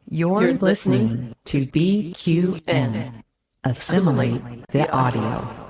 You're listening to BQN. Assimilate the audio.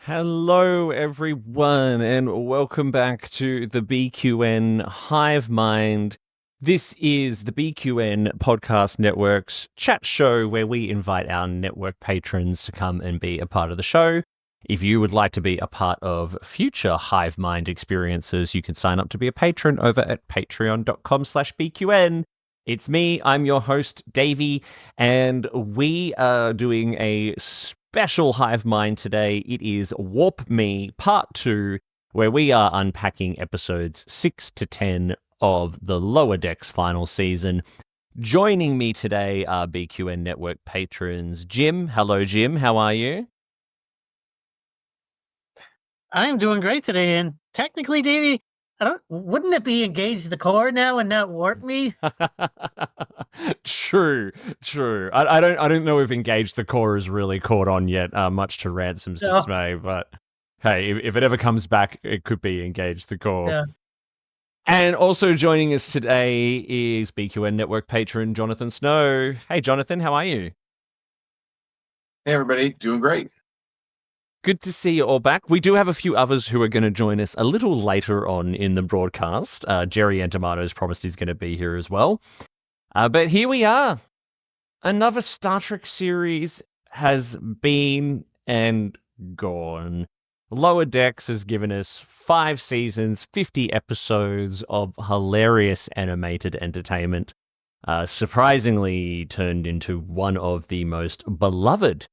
Hello, everyone, and welcome back to the BQN Hive Mind. This is the BQN Podcast Network's chat show where we invite our network patrons to come and be a part of the show. If you would like to be a part of future Hive Mind experiences, you can sign up to be a patron over at patreon.com/BQN. It's me, I'm your host, Davey, and we are doing a special Hive Mind today. It is Warp Me Part 2, where we are unpacking episodes 6 to 10 of the Lower Decks final season. Joining me today are BQN Network patrons Jim. Hello, Jim. How are you? I'm doing great today, and technically, Davey, wouldn't it be Engage the Core now and not Warp Me? True. I don't know if Engage the Core is really caught on yet, much to Ransom's dismay, but hey, if it ever comes back, it could be Engage the Core. Yeah. And also joining us today is BQN Network patron Jonathan Snow. Hey, Jonathan, how are you? Hey, everybody. Doing great. Good to see you all back. We do have a few others who are going to join us a little later on in the broadcast. Jerry Antomato's promised he's going to be here as well. But here we are. Another Star Trek series has been and gone. Lower Decks has given us 5 seasons, 50 episodes of hilarious animated entertainment. Surprisingly turned into one of the most beloved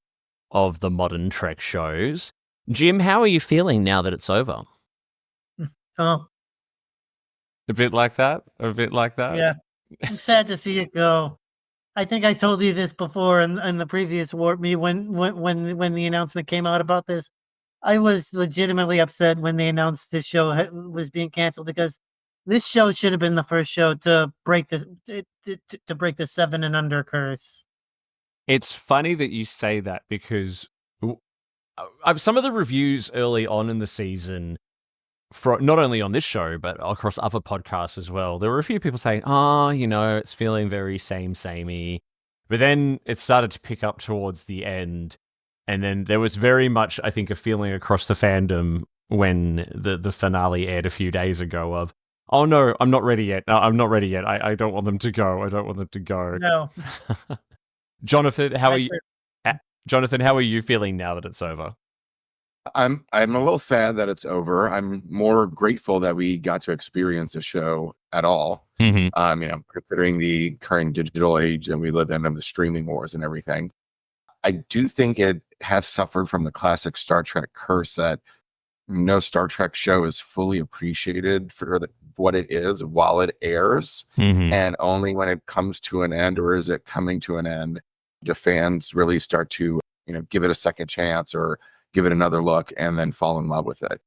of the modern Trek shows. Jim, how are you feeling now that it's over? Oh, A bit like that? yeah. I'm sad to see it go. I think I told you this before in the previous Warp Me when the announcement came out about this. I was legitimately upset when they announced this show was being canceled because this show should have been the first show to break this to break the 7 and under curse. It's funny that you say that because some of the reviews early on in the season, for not only on this show, but across other podcasts as well, there were a few people saying, it's feeling very samey. But then it started to pick up towards the end. And then there was very much, I think, a feeling across the fandom when the finale aired a few days ago of, oh no, I'm not ready yet. No, I'm not ready yet. I don't want them to go. No. Jonathan, how are you? Jonathan, how are you feeling now that it's over? I'm a little sad that it's over. I'm more grateful that we got to experience the show at all. Mm-hmm. Considering the current digital age that we live in and the streaming wars and everything, I do think it has suffered from the classic Star Trek curse that no Star Trek show is fully appreciated for what it is while it airs. Mm-hmm. And only when it comes to an end, or is it coming to an end, do fans really start to, give it a second chance or give it another look and then fall in love with it.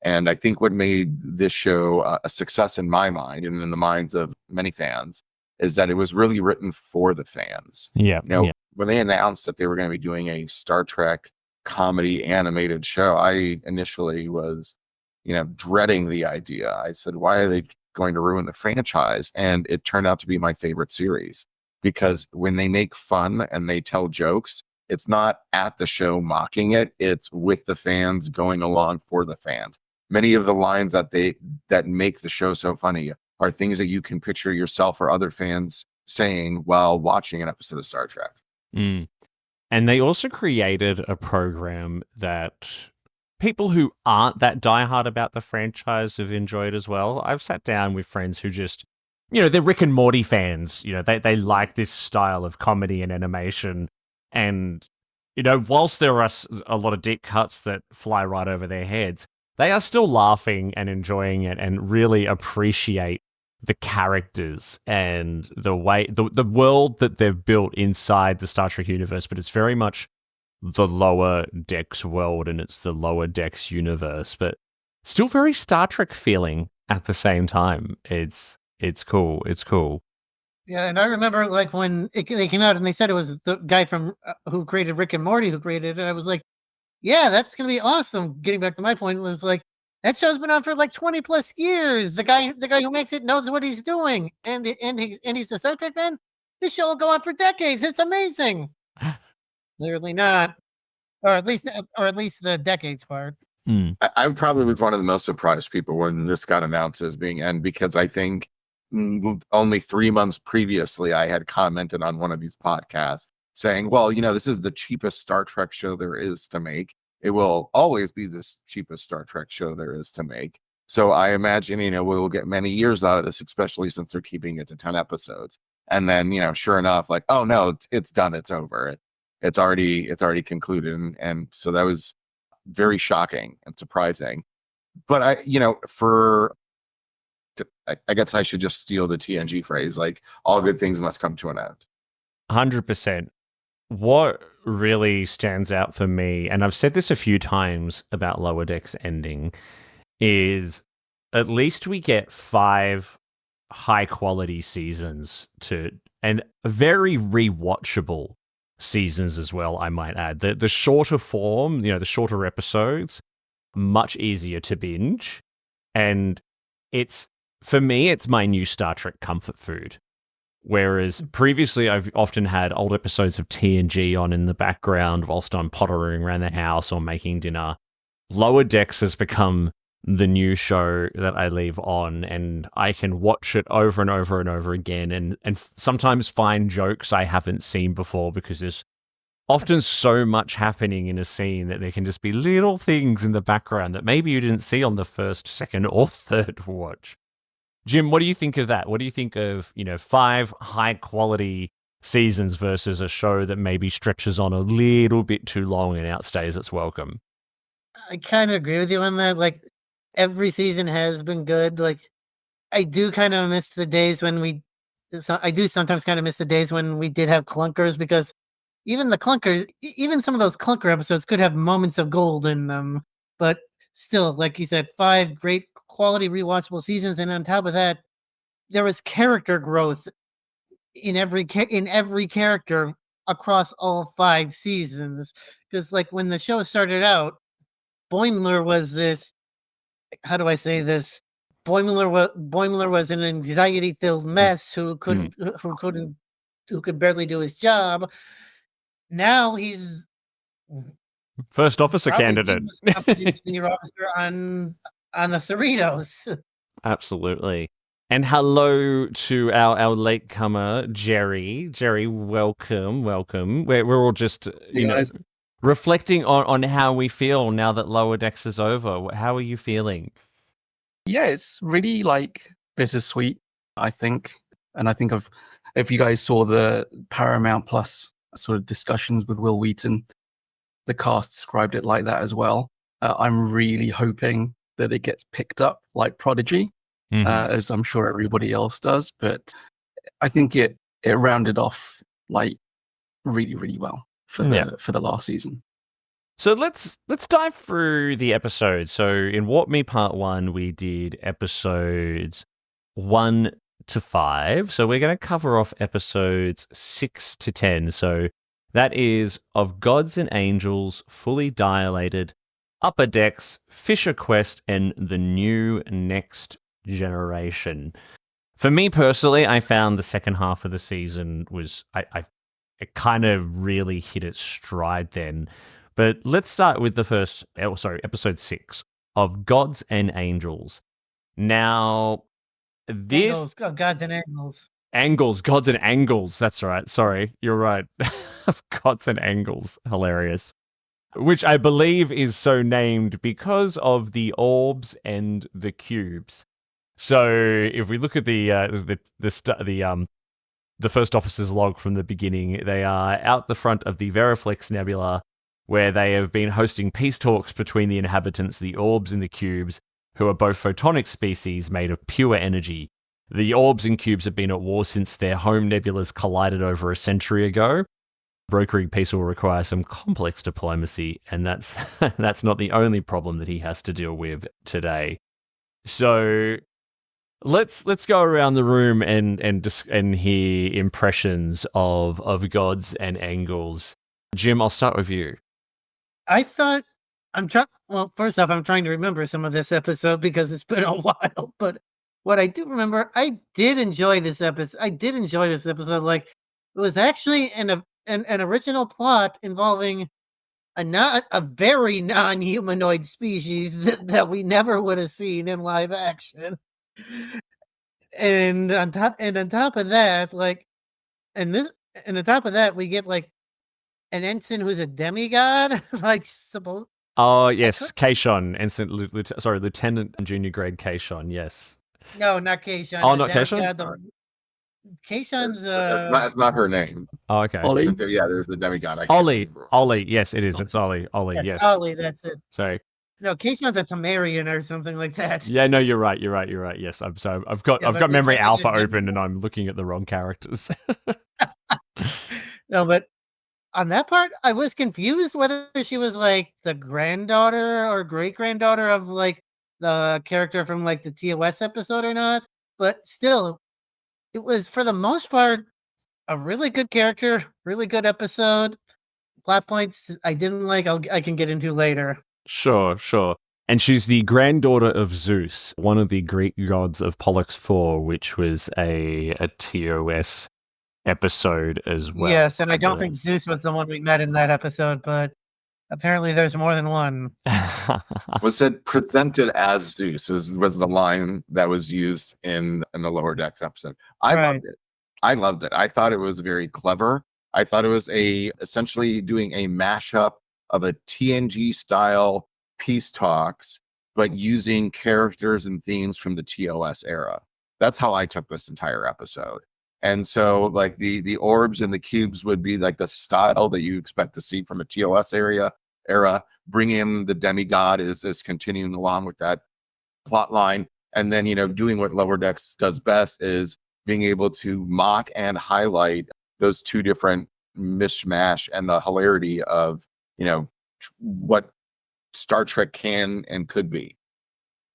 And I think what made this show a success in my mind and in the minds of many fans is that it was really written for the fans. Yeah. When they announced that they were going to be doing a Star Trek comedy animated show, I initially was, dreading the idea. I said, why are they going to ruin the franchise? And it turned out to be my favorite series because when they make fun and they tell jokes, it's not at the show mocking it. It's with the fans going along for the fans. Many of the lines that make the show so funny are things that you can picture yourself or other fans saying while watching an episode of Star Trek. Mm. And they also created a program that people who aren't that diehard about the franchise have enjoyed as well. I've sat down with friends who just, they're Rick and Morty fans. They like this style of comedy and animation. And, whilst there are a lot of deep cuts that fly right over their heads, they are still laughing and enjoying it and really appreciate the characters and the way the world that they've built inside the Star Trek universe, but it's very much the Lower Decks world and it's the Lower Decks universe, but still very Star Trek feeling at the same time. It's cool. It's cool. Yeah, and I remember like when they came out and they said it was the guy from who created Rick and Morty who created it. I was like, yeah, that's gonna be awesome. Getting back to my point, it was like that show's been on for like 20 plus years. The guy who makes it knows what he's doing, and he's a Star Trek fan. This show will go on for decades. It's amazing. Clearly not, or at least the decades part. I probably was one of the most surprised people when this got announced as being end, because I think only 3 months previously I had commented on one of these podcasts saying, well, this is the cheapest Star Trek show there is to make. It will always be the cheapest Star Trek show there is to make. So I imagine, we will get many years out of this, especially since they're keeping it to 10 episodes. And then, sure enough, like, oh no, it's done. It's over. It's already concluded. And so that was very shocking and surprising. But I guess I should just steal the TNG phrase, like all good things must come to an end. 100%. What really stands out for me, and I've said this a few times about Lower Decks ending, is at least we get 5 high quality seasons and very rewatchable seasons as well, I might add. The shorter form, the shorter episodes, much easier to binge. And for me, it's my new Star Trek comfort food. Whereas previously, I've often had old episodes of TNG on in the background whilst I'm pottering around the house or making dinner. Lower Decks has become the new show that I leave on, and I can watch it over and over and over again and sometimes find jokes I haven't seen before, because there's often so much happening in a scene that there can just be little things in the background that maybe you didn't see on the first, second, or third watch. Jim, what do you think of that? What do you think of, 5 high quality seasons versus a show that maybe stretches on a little bit too long and outstays its welcome? I kind of agree with you on that. Like every season has been good. Like I do kind of miss the days when I do sometimes kind of miss the days when we did have clunkers, because even some of those clunker episodes could have moments of gold in them. But still, like you said, 5 great quality rewatchable seasons, and on top of that, there was character growth in every character across all 5 seasons. Because like when the show started out, Boimler was this. How do I say this? Boimler was an anxiety-filled mess who could barely do his job. Now he's first officer candidate, senior officer on the Cerritos. Absolutely. And hello to our latecomer, Jerry. Jerry, welcome. We're all just reflecting on how we feel now that Lower Decks is over. How are you feeling? Yeah, it's really like bittersweet, I think. And I think if you guys saw the Paramount Plus sort of discussions with Will Wheaton, the cast described it like that as well. I'm really hoping that it gets picked up like Prodigy, as I'm sure everybody else does. But I think it rounded off like really, really well for the last season. So let's dive through the episodes. So in Warp Me Part 1, we did episodes 1 to 5. So we're going to cover off episodes 6 to 10. So that is Of Gods and Angels, Fully Dilated, Upper Decks, Fisher Quest, and The New Next Generation. For me personally, I found the second half of the season was it kind of really hit its stride then. But let's start with episode 6 of Gods and Angels. Now, this Gods and Angles. Gods and Angles. That's right. Sorry, you're right. Gods and Angles. Hilarious. Which I believe is so named because of the orbs and the cubes. So if we look at the first officer's log from the beginning, they are out the front of the Veriflex Nebula. where they have been hosting peace talks between the inhabitants, the orbs and the cubes, who are both photonic species made of pure energy. The orbs and cubes have been at war since their home nebulas collided over a century ago. Brokering peace will require some complex diplomacy, and that's that's not the only problem that he has to deal with today. So let's go around the room and hear impressions of gods and angles. Jim, I'll start with you. I thought well, first off, I'm trying to remember some of this episode because it's been a while, but what I do remember, I did enjoy this episode. Like, it was actually an original plot involving a very non-humanoid species that we never would have seen in live action. And on top of that, on top of that, we get like an ensign who's a demigod, like suppose. Oh yes, Kaishon, Lieutenant and Junior Grade Kaishon. Yes. No, not Kaishon. Oh, not Kaishon? Kaishon's That's not her name. Oh, okay. Ollie. Yeah, there's the demigod. I can't Ollie. remember. Ollie. Yes, it is. It's Ollie. Ollie. Yes. Ollie, that's it. Sorry. No, Kaishon's a Tamarian or something like that. Yeah. No, you're right. Yes. I'm sorry. I've got but Memory the- Alpha the- open and I'm looking at the wrong characters. No, but on that part, I was confused whether she was like the granddaughter or great granddaughter of like the character from like the TOS episode or not. But still, it was for the most part a really good character, really good episode. Plot points I didn't like, I can get into later. Sure. And she's the granddaughter of Zeus, one of the Greek gods of Pollux 4, which was a TOS episode as well. Yes, and I don't believe. think Zeus was the one we met in that episode, but apparently there's more than one. Was it presented as Zeus? Was the line that was used in the Lower Decks episode? I Right. loved it. I thought it was very clever. I thought it was essentially doing a mashup of a TNG style peace talks, but using characters and themes from the TOS era. That's how I took this entire episode. And so like the orbs and the cubes would be like the style that you expect to see from a TOS era. Bring in the demigod is continuing along with that plot line. And then, doing what Lower Decks does best is being able to mock and highlight those two different mishmash and the hilarity of, what Star Trek can and could be.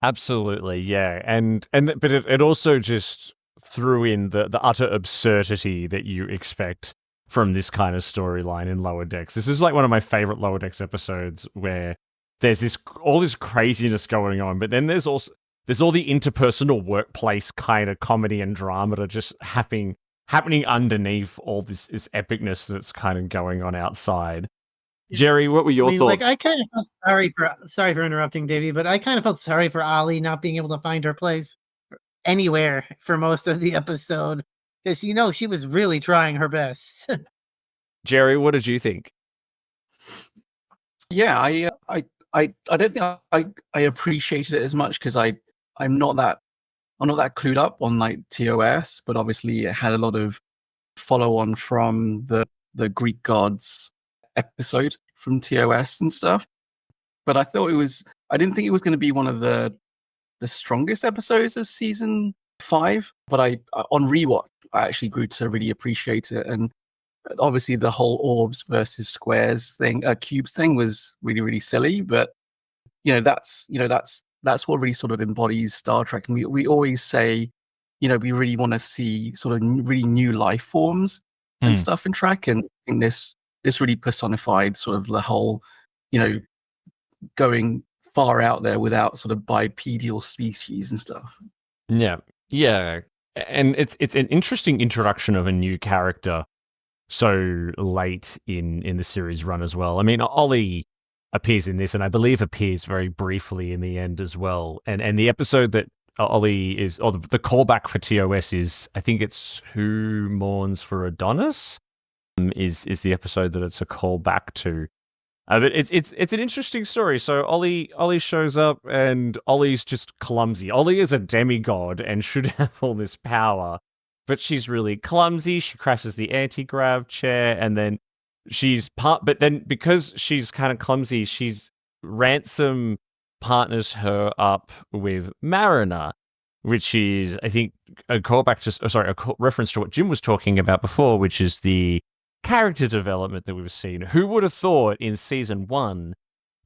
Absolutely, yeah. But it also just threw in the utter absurdity that you expect from this kind of storyline in Lower Decks. This is like one of my favorite Lower Decks episodes where there's all this craziness going on, but then there's all the interpersonal workplace kind of comedy and drama that are just happening underneath all this epicness that's kind of going on outside. Jerry, what were your thoughts? Like, I kind of felt sorry for interrupting, Davey, but I kind of felt sorry for Ollie not being able to find her place anywhere for most of the episode because she was really trying her best. Jerry, what did you think? Yeah, I don't think I appreciated it as much because I'm not that clued up on like TOS, but obviously it had a lot of follow on from the Greek gods episode from TOS and stuff. But I didn't think it was going to be one of the strongest episodes of season 5. But on rewatch, I actually grew to really appreciate it. And obviously the whole orbs versus squares thing, cubes thing was really, really silly. But that's what really sort of embodies Star Trek. And we always say, we really want to see sort of really new life forms and stuff in Trek. And I think this really personified sort of the whole, going far out there without sort of bipedal species and stuff. Yeah. And it's an interesting introduction of a new character so late in the series run as well. I mean, Ollie appears in this and I believe appears very briefly in the end as well. And the episode that Ollie is, or the callback for TOS is, I think it's Who Mourns for Adonis is the episode that it's a callback to. But it's an interesting story. So Ollie shows up and Ollie's just clumsy. Ollie is a demigod and should have all this power, but she's really clumsy. She crashes the anti-grav chair and then she's but then because she's kind of clumsy, Ransom partners her up with Mariner, which is, I think, a callback to, a reference to what Jim was talking about before, which is the character development that we've seen. Who would have thought in season 1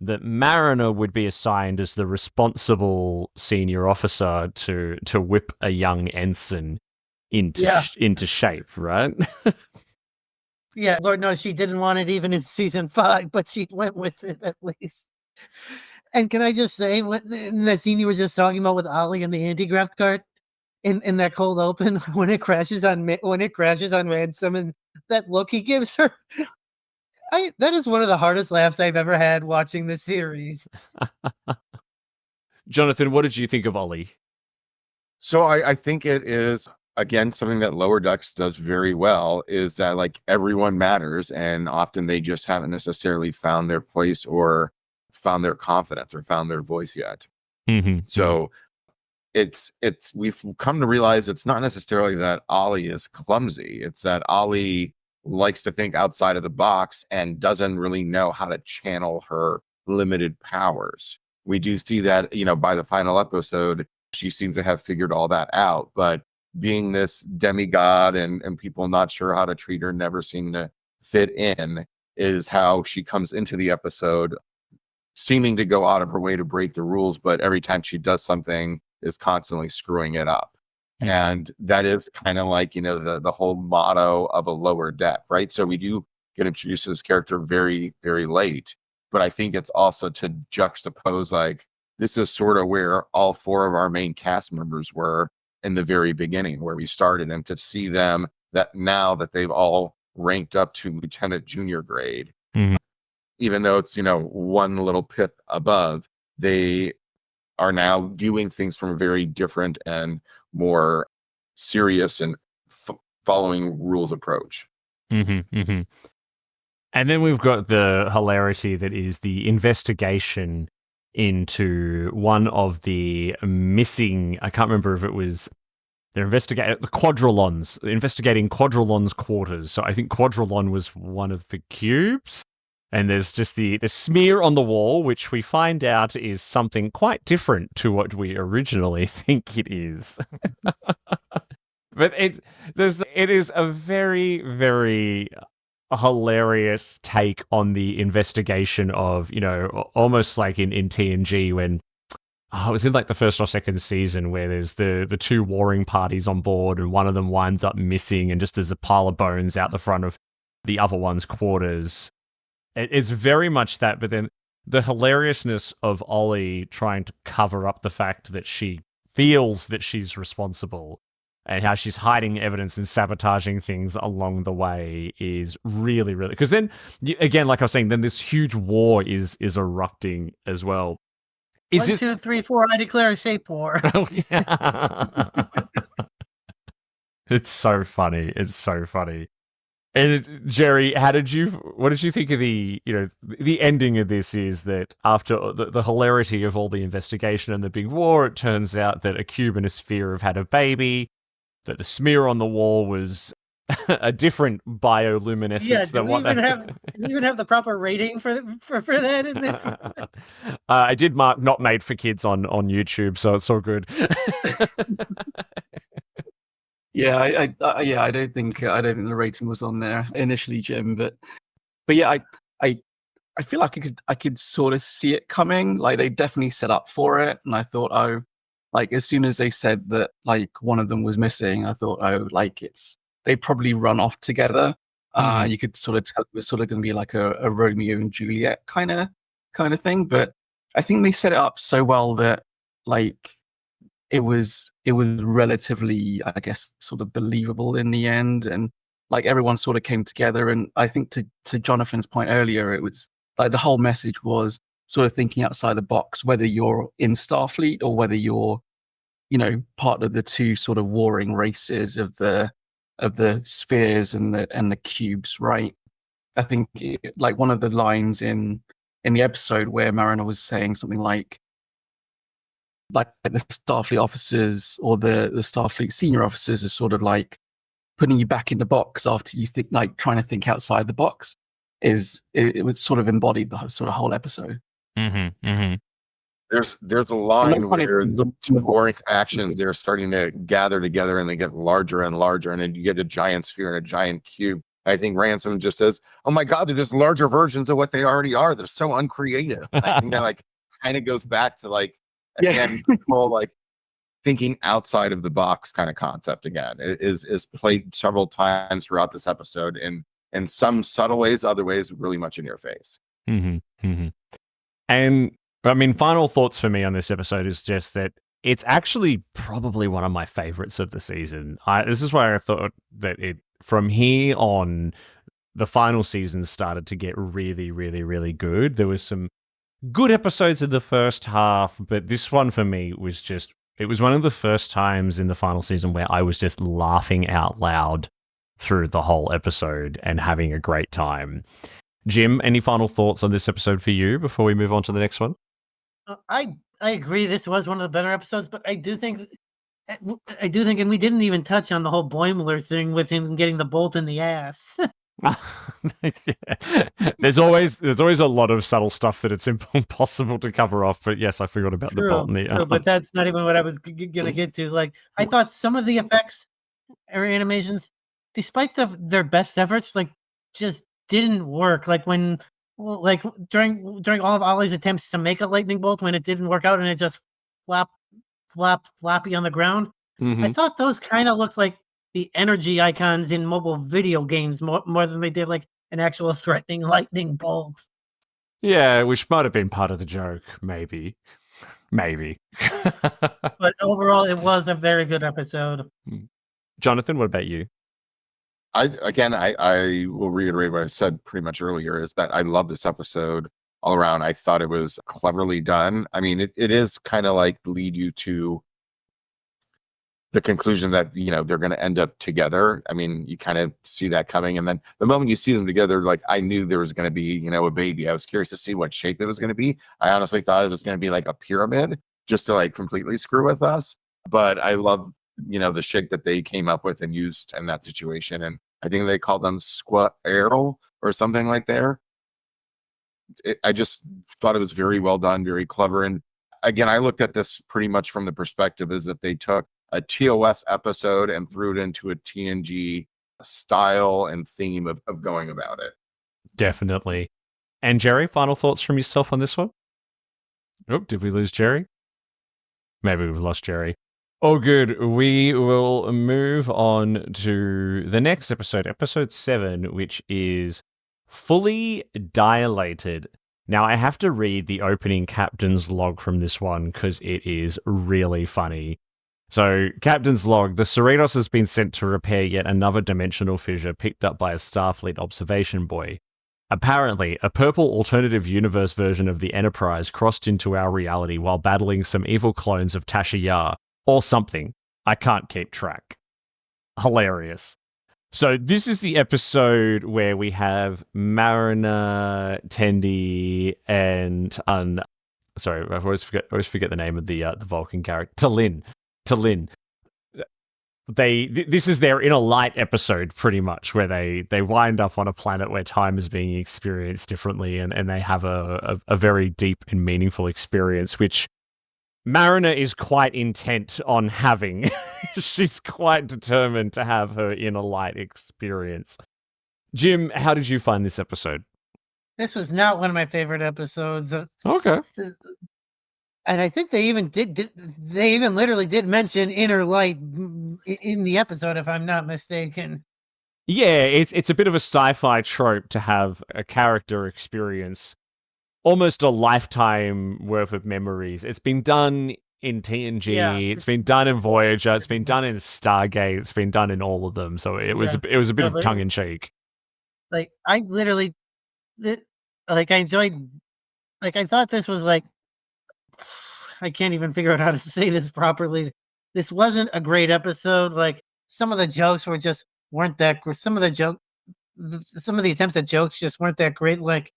that Mariner would be assigned as the responsible senior officer to whip a young ensign into shape, right? Yeah, Lord knows she didn't want it even in season 5, but she went with it at least. And can I just say, in that scene you were just talking about with Ollie and the anti-graft cart, in that cold open, when it crashes on Ransom and that look he gives her, that is one of the hardest laughs I've ever had watching the series. Jonathan, what did you think of Ollie? So I think it is, again, something that Lower Decks does very well, is that like everyone matters, and often they just haven't necessarily found their place or found their confidence or found their voice yet. Mm-hmm. So we've come to realize it's not necessarily that Ollie is clumsy. It's that Ollie likes to think outside of the box and doesn't really know how to channel her limited powers. We do see that, by the final episode, she seems to have figured all that out, but being this demigod and people not sure how to treat her, never seem to fit in, is how she comes into the episode, seeming to go out of her way to break the rules, but every time she does something is constantly screwing it up. Mm. And that is kind of like, the whole motto of a Lower Deck, right? So we do get introduced to this character very, very late, but I think it's also to juxtapose, like, this is sort of where all 4 of our main cast members were in the very beginning, where we started, and to see them that now that they've all ranked up to lieutenant junior grade, Mhm. even though it's, one little pip above, they are now doing things from a very different and more serious and following rules approach. Mm-hmm, mm-hmm. And then we've got the hilarity that is the investigation into one of the missing, I can't remember if it was, they're investigating Quadrillon's quarters. So I think Quadrillon was one of the cubes. And there's just the smear on the wall, which we find out is something quite different to what we originally think it is. But it is a very, very hilarious take on the investigation of, almost like in TNG when it was in like the first or second season, where there's the 2 warring parties on board and one of them winds up missing, and just there's a pile of bones out the front of the other one's quarters. It's very much that, but then the hilariousness of Ollie trying to cover up the fact that she feels that she's responsible, and how she's hiding evidence and sabotaging things along the way is really, really... Because then, again, like I was saying, then this huge war is erupting as well. 1, 2, 3, 4, I declare a shape war. It's so funny. It's so funny. And Jerry, what did you think of the ending of this? Is that after the hilarity of all the investigation and the big war, it turns out that a cube and a sphere have had a baby, that the smear on the wall was a different bioluminescence than what do we even have the proper rating for that in this? I did mark not made for kids on YouTube, so it's all good. Yeah, I don't think the rating was on there initially, Jim. But yeah, I feel like I could sort of see it coming. Like, they definitely set up for it, and I thought, like, as soon as they said that like one of them was missing, I thought, like, they probably run off together. You could sort of tell it was sort of going to be like a Romeo and Juliet kind of thing. But I think they set it up so well that like it was relatively, I guess, sort of believable in the end, and like everyone sort of came together. And I think to Jonathan's point earlier, it was like the whole message was sort of thinking outside the box, whether you're in Starfleet or whether you're, part of the 2 sort of warring races of the spheres and the cubes, right? I think like one of the lines in the episode where Mariner was saying something like the Starfleet officers or the Starfleet senior officers are sort of like putting you back in the box after you think, like, trying to think outside the box. it was sort of embodied the sort of whole episode. Mm-hmm. Mm-hmm. There's a line funny- where the two boring factions, they're starting to gather together and they get larger and larger, and then you get a giant sphere and a giant cube. I think Ransom just says, "Oh my God, they're just larger versions of what they already are. They're so uncreative." I think that like kind of goes back to like Yeah. again the whole like thinking outside of the box kind of concept again. It is played several times throughout this episode in some subtle ways, other ways really much in your face. Mm-hmm. Mm-hmm. And I mean, final thoughts for me on this episode is just that it's actually probably one of my favorites of the season. This is why I thought that it from here on, the final season started to get really, really, really good. There was some good episodes in the first half, but this one for me was just, it was one of the first times in the final season where I was just laughing out loud through the whole episode and having a great time. Jim, any final thoughts on this episode for you before we move on to the next one? I agree. This was one of the better episodes, but I do think, and we didn't even touch on the whole Boimler thing with him getting the bolt in the ass. Yeah. There's always a lot of subtle stuff that it's impossible to cover off. But yes, I forgot about the bolt in the True, but that's not even what I was gonna get to. Like, I thought some of the effects or animations, despite their best efforts, like just didn't work. Like when, like during all of Ollie's attempts to make a lightning bolt, when it didn't work out and it just floppy on the ground. I thought those kind of looked like the energy icons in mobile video games more than they did like an actual threatening lightning bolt. Yeah, which might have been part of the joke, maybe. But overall, it was a very good episode. Jonathan, what about you? I will reiterate what I said pretty much earlier, is that I love this episode all around. I thought it was cleverly done. I mean, it is kind of like lead you to the conclusion that, you know, they're going to end up together. I mean, you kind of see that coming. And then the moment you see them together, like, I knew there was going to be, you know, a baby. I was curious to see what shape it was going to be. I honestly thought it was going to be like a pyramid just to like completely screw with us. But I love, you know, the shape that they came up with and used in that situation. And I think they called them squat arrow or something like there. I just thought it was very well done, very clever. And again, I looked at this pretty much from the perspective is that they took a TOS episode and threw it into a TNG style and theme of going about it. Definitely. And Jerry, final thoughts from yourself on this one? Oh, did we lose Jerry? Maybe we've lost Jerry. Oh, good. We will move on to the next episode, episode 7, which is Fully Dilated. Now, I have to read the opening captain's log from this one because it is really funny. So, Captain's log, the Cerritos has been sent to repair yet another dimensional fissure picked up by a Starfleet observation buoy. Apparently, a purple alternative universe version of the Enterprise crossed into our reality while battling some evil clones of Tasha Yar, or something. I can't keep track. Hilarious. So, this is the episode where we have Mariner, Tendi, and sorry, I always forget the name of the Vulcan character, T'Lyn. This is their Inner Light episode, pretty much, where they wind up on a planet where time is being experienced differently, and they have a very deep and meaningful experience, which Mariner is quite intent on having. She's quite determined to have her Inner Light experience. Jim, how did you find this episode? This was not one of my favorite episodes. Okay. And I think they even they even literally did mention Inner Light in the episode, if I'm not mistaken. Yeah, it's a bit of a sci-fi trope to have a character experience almost a lifetime worth of memories. It's been done in TNG, it's been done in Voyager, it's been done in Stargate, it's been done in all of them. So it was a bit of tongue in cheek. Like, I literally, like, I enjoyed, like, I thought this was like, I can't even figure out how to say this properly. This wasn't a great episode. Like, some of the jokes weren't that. Some of the attempts at jokes just weren't that great. Like,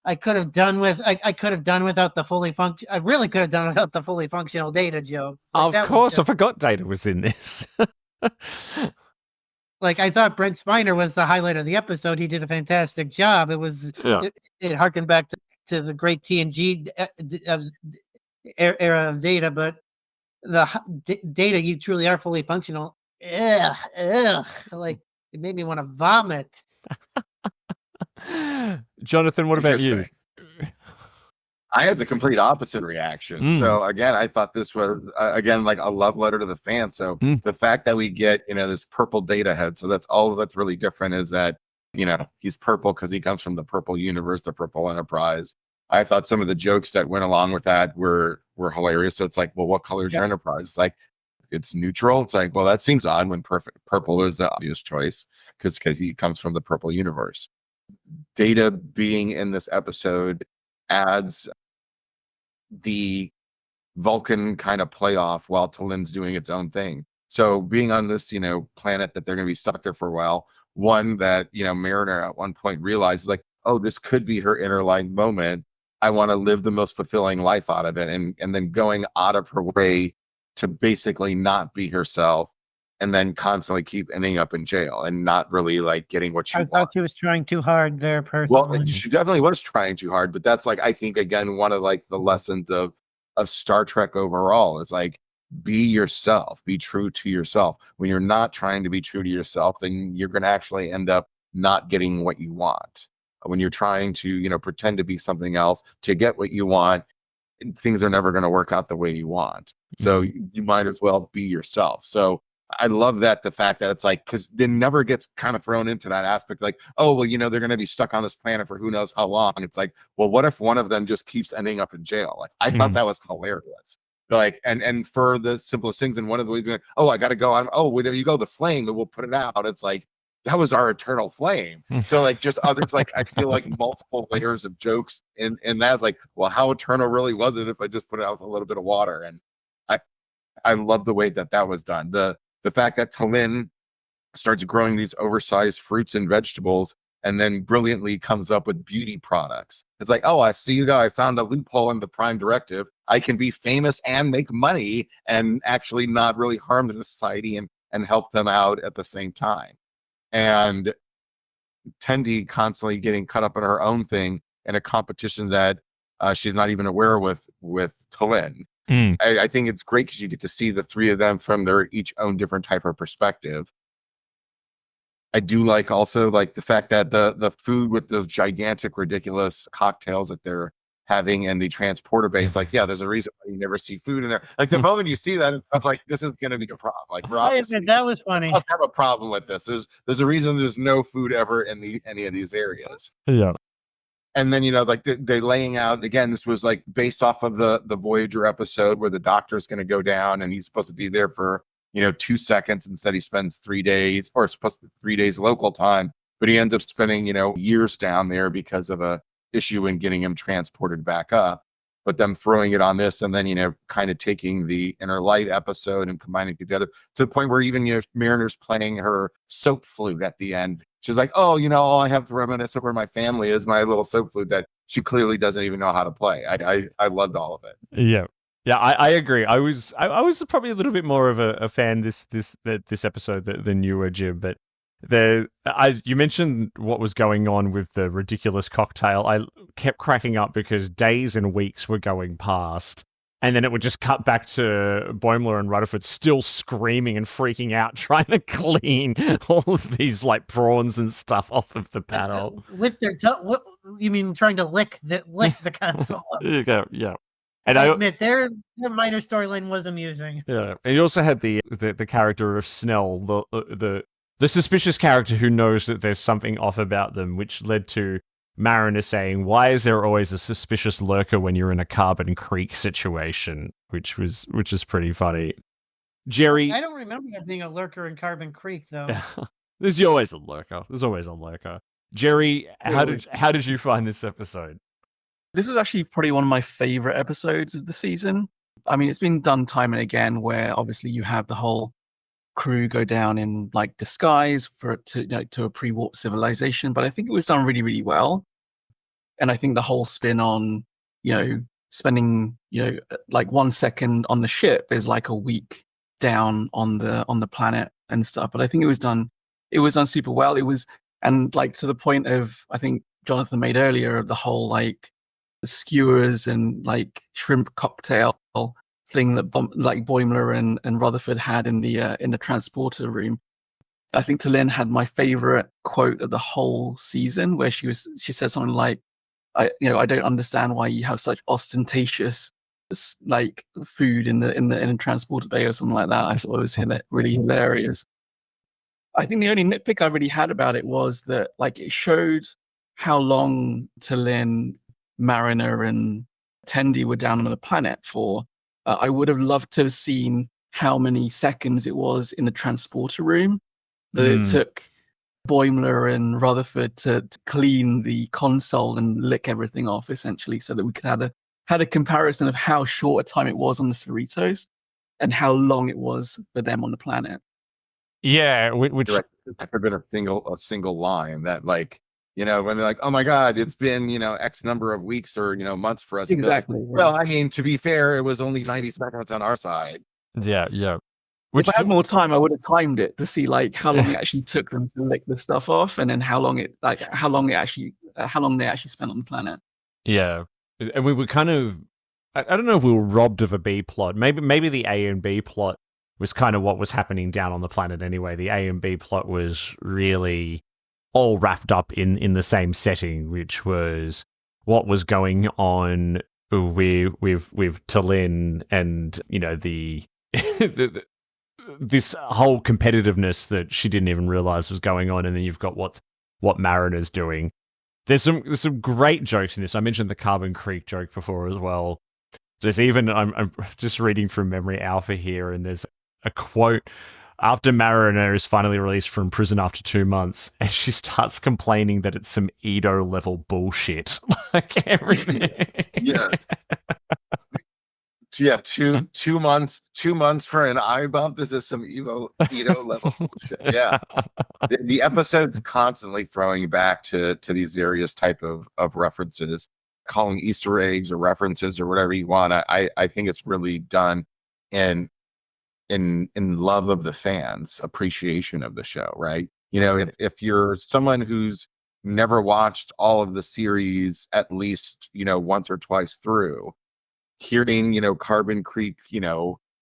I could have done without the fully function. I really could have done without the fully functional Data joke. Like, of course, I forgot Data was in this. like I thought Brent Spiner was the highlight of the episode. He did a fantastic job. It was it harkened back to the great TNG era of Data, but Data, you truly are fully functional. Ugh, like it made me want to vomit. Jonathan, what about you? Interesting. I had the complete opposite reaction. So again, I thought this was again like a love letter to the fans. So the fact that we get this purple Data head, so that's all that's really different is that he's purple because he comes from the purple universe, the purple Enterprise. I thought some of the jokes that went along with that were hilarious. So it's like, well, what color is your Enterprise? It's like it's neutral. It's like, well, that seems odd when purple is the obvious choice because he comes from the purple universe. Data being in this episode adds the Vulcan kind of playoff while Talin's doing its own thing. So being on this, planet that they're going to be stuck there for a while, one that, Mariner at one point realized like, oh, this could be her interline moment. I want to live the most fulfilling life out of it. And then going out of her way to basically not be herself and then constantly keep ending up in jail and not really like getting what she wants. I thought she was trying too hard there, personally. Well, she definitely was trying too hard, but that's like, I think again, one of like the lessons of Star Trek overall is like, be yourself, be true to yourself. When you're not trying to be true to yourself, then you're going to actually end up not getting what you want. When you're trying to, pretend to be something else to get what you want, things are never going to work out the way you want. So you might as well be yourself. So I love that, the fact that it's like, because it never gets kind of thrown into that aspect, like, oh, well, they're going to be stuck on this planet for who knows how long. It's like, well, what if one of them just keeps ending up in jail? Like, I thought that was hilarious. Like, and for the simplest things, and one of the ways, like, oh, I got to go on. Oh, well, there you go, the flame, and we'll put it out. It's like, that was our eternal flame. So like just others, like I feel like multiple layers of jokes and that's like, well, how eternal really was it if I just put it out with a little bit of water? And I love the way that was done. The fact that Talin starts growing these oversized fruits and vegetables and then brilliantly comes up with beauty products. It's like, oh, I see you go. I found a loophole in the Prime Directive. I can be famous and make money and actually not really harm the society and help them out at the same time. And Tendi constantly getting caught up in her own thing in a competition that she's not even aware with Talin. I think it's great because you get to see the three of them from their each own different type of perspective. I do like also like the fact that the food with those gigantic, ridiculous cocktails that they're having in the transporter bay. It's like, yeah, there's a reason why you never see food in there. Like the moment you see that, I was like, this is going to be a problem. Like, that was funny. I have a problem with this. There's a reason there's no food ever in any of these areas. Yeah. And then, like they laying out, again, this was like based off of the Voyager episode where the doctor's going to go down and he's supposed to be there for, 2 seconds. Instead, he spends 3 days, or it's supposed to be 3 days local time, but he ends up spending, years down there because of a issue in getting him transported back up. But them throwing it on this and then, kind of taking the Inner Light episode and combining it together to the point where even, Mariner's playing her soap flute at the end. She's like, oh, all I have to reminisce of where my family is my little soap flute that she clearly doesn't even know how to play. I loved all of it. Yeah. Yeah, I agree. I was probably a little bit more of a fan this episode than you were, Jim. But you mentioned what was going on with the ridiculous cocktail. I kept cracking up because days and weeks were going past, and then it would just cut back to Boimler and Rutherford still screaming and freaking out, trying to clean all of these like prawns and stuff off of the panel with their what you mean, trying to lick the console? Yeah. And I admit their minor storyline was amusing. Yeah, and you also had the character of Snell, the suspicious character who knows that there's something off about them, which led to Mariner saying, "Why is there always a suspicious lurker when you're in a Carbon Creek situation?" Which is pretty funny. Jerry, I don't remember there being a lurker in Carbon Creek though. There's always a lurker. Jerry, how did you find this episode? This was actually probably one of my favorite episodes of the season. I mean, it's been done time and again where obviously you have the whole crew go down in like disguise to a pre-warp civilization, but I think it was done really, really well. And I think the whole spin on, spending, like 1 second on the ship is like a week down on the planet and stuff. But I think it was done it was done super well. It was, and like to the point of, I think Jonathan made earlier, of the whole like skewers and like shrimp cocktail thing that like Boimler and Rutherford had in the transporter room. I think T'Lyn had my favorite quote of the whole season, where she said something like, I don't understand why you have such ostentatious like food in the transporter bay or something like that. I thought it was really hilarious. I think the only nitpick I really had about it was that like it showed how long T'Lyn, Mariner, and Tendi were down on the planet for. I would have loved to have seen how many seconds it was in the transporter room that it took Boimler and Rutherford to clean the console and lick everything off, essentially, so that we could had a comparison of how short a time it was on the Cerritos and how long it was for them on the planet. Yeah, which There could have been a single line that, like, when they're like, oh my God, it's been, X number of weeks or, months for us. Exactly. Well, I mean, to be fair, it was only 90 seconds on our side. yeah. If I had more time, I would have timed it to see like how long it actually took them to lick the stuff off, and then how long they actually spent on the planet. Yeah, and we were kind of, I don't know if we were robbed of a B plot. Maybe the A and B plot was kind of what was happening down on the planet anyway. The A and B plot was really all wrapped up in the same setting, which was what was going on with T'Lyn and the this whole competitiveness that she didn't even realize was going on, and then you've got what Mariner's doing. There's some great jokes in this. I mentioned the Carbon Creek joke before as well. There's even, I'm just reading from Memory Alpha here, and there's a quote after Mariner is finally released from prison after 2 months, and she starts complaining that it's some Edo level bullshit. Like everything. Yes. Yeah, 2 months for an eye bump. This is some Edo level bullshit. Yeah. The episode's constantly throwing back to these various type of references, calling Easter eggs or references or whatever you want. I think it's really done in love of the fans, appreciation of the show, right? If you're someone who's never watched all of the series at least, once or twice through, hearing, Carbon Creek,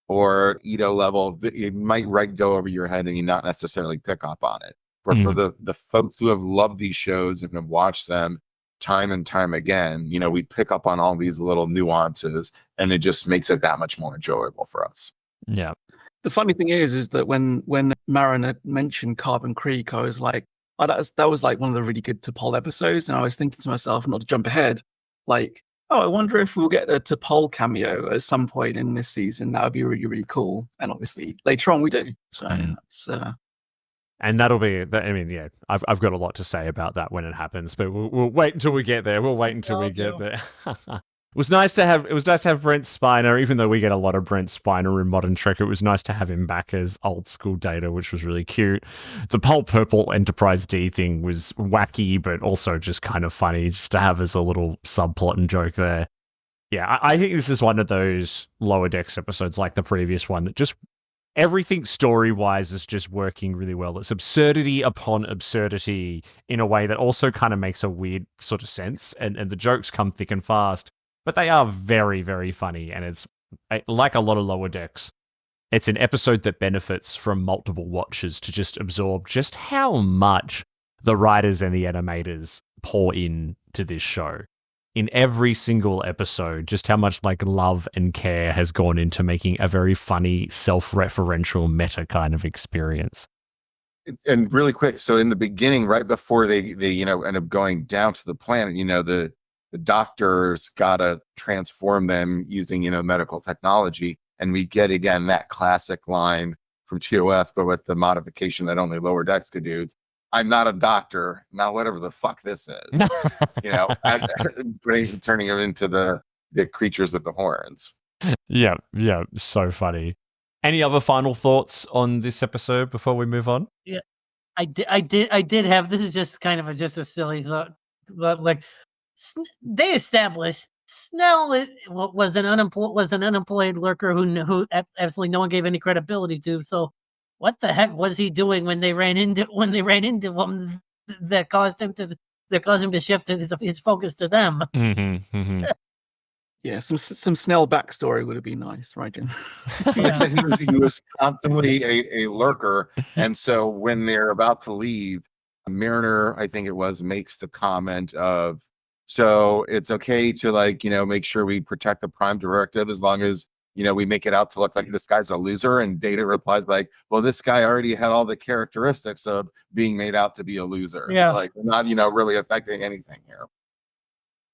or Edo level, it might go over your head and you not necessarily pick up on it. But for the folks who have loved these shows and have watched them time and time again, we pick up on all these little nuances, and it just makes it that much more enjoyable for us. Yeah. The funny thing is that when Mariner mentioned Carbon Creek, I was like, oh, that was like one of the really good T'Pol episodes, and I was thinking to myself, not to jump ahead, like, oh, I wonder if we'll get a T'Pol cameo at some point in this season. That would be really, really cool. And obviously later on we do. So that's and that'll be that. I mean, yeah, I've got a lot to say about that when it happens, but we'll wait until we get there. We'll wait until we get there. It was nice to have Brent Spiner, even though we get a lot of Brent Spiner in Modern Trek. It was nice to have him back as old school Data, which was really cute. The Pulp Purple Enterprise D thing was wacky, but also just kind of funny, just to have as a little subplot and joke there. Yeah, I think this is one of those Lower Decks episodes, like the previous one, that just everything story-wise is just working really well. It's absurdity upon absurdity in a way that also kind of makes a weird sort of sense, and the jokes come thick and fast. But they are very, very funny, and it's like a lot of Lower Decks. It's an episode that benefits from multiple watches to just absorb just how much the writers and the animators pour in to this show. In every single episode, just how much like love and care has gone into making a very funny, self-referential meta kind of experience. And really quick, so in the beginning, right before they end up going down to the planet, the doctors gotta transform them using, medical technology. And we get, again, that classic line from TOS, but with the modification that only Lower Decks could do. It's, I'm not a doctor, not whatever the fuck this is. Turning them into the creatures with the horns. Yeah, so funny. Any other final thoughts on this episode before we move on? Yeah, I did have, this is just kind of just a silly thought, like, they established Snell was an unemployed lurker who absolutely no one gave any credibility to. So what the heck was he doing when they ran into him that caused him to shift his focus to them? Yeah, some Snell backstory would have been nice, right, Jim? Yeah. He was constantly a lurker, and so when they're about to leave, Mariner, I think it was, makes the comment of, so it's okay to, like, make sure we protect the Prime Directive as long as, we make it out to look like this guy's a loser. And Data replies like, well, this guy already had all the characteristics of being made out to be a loser. Yeah. So, like, not, really affecting anything here.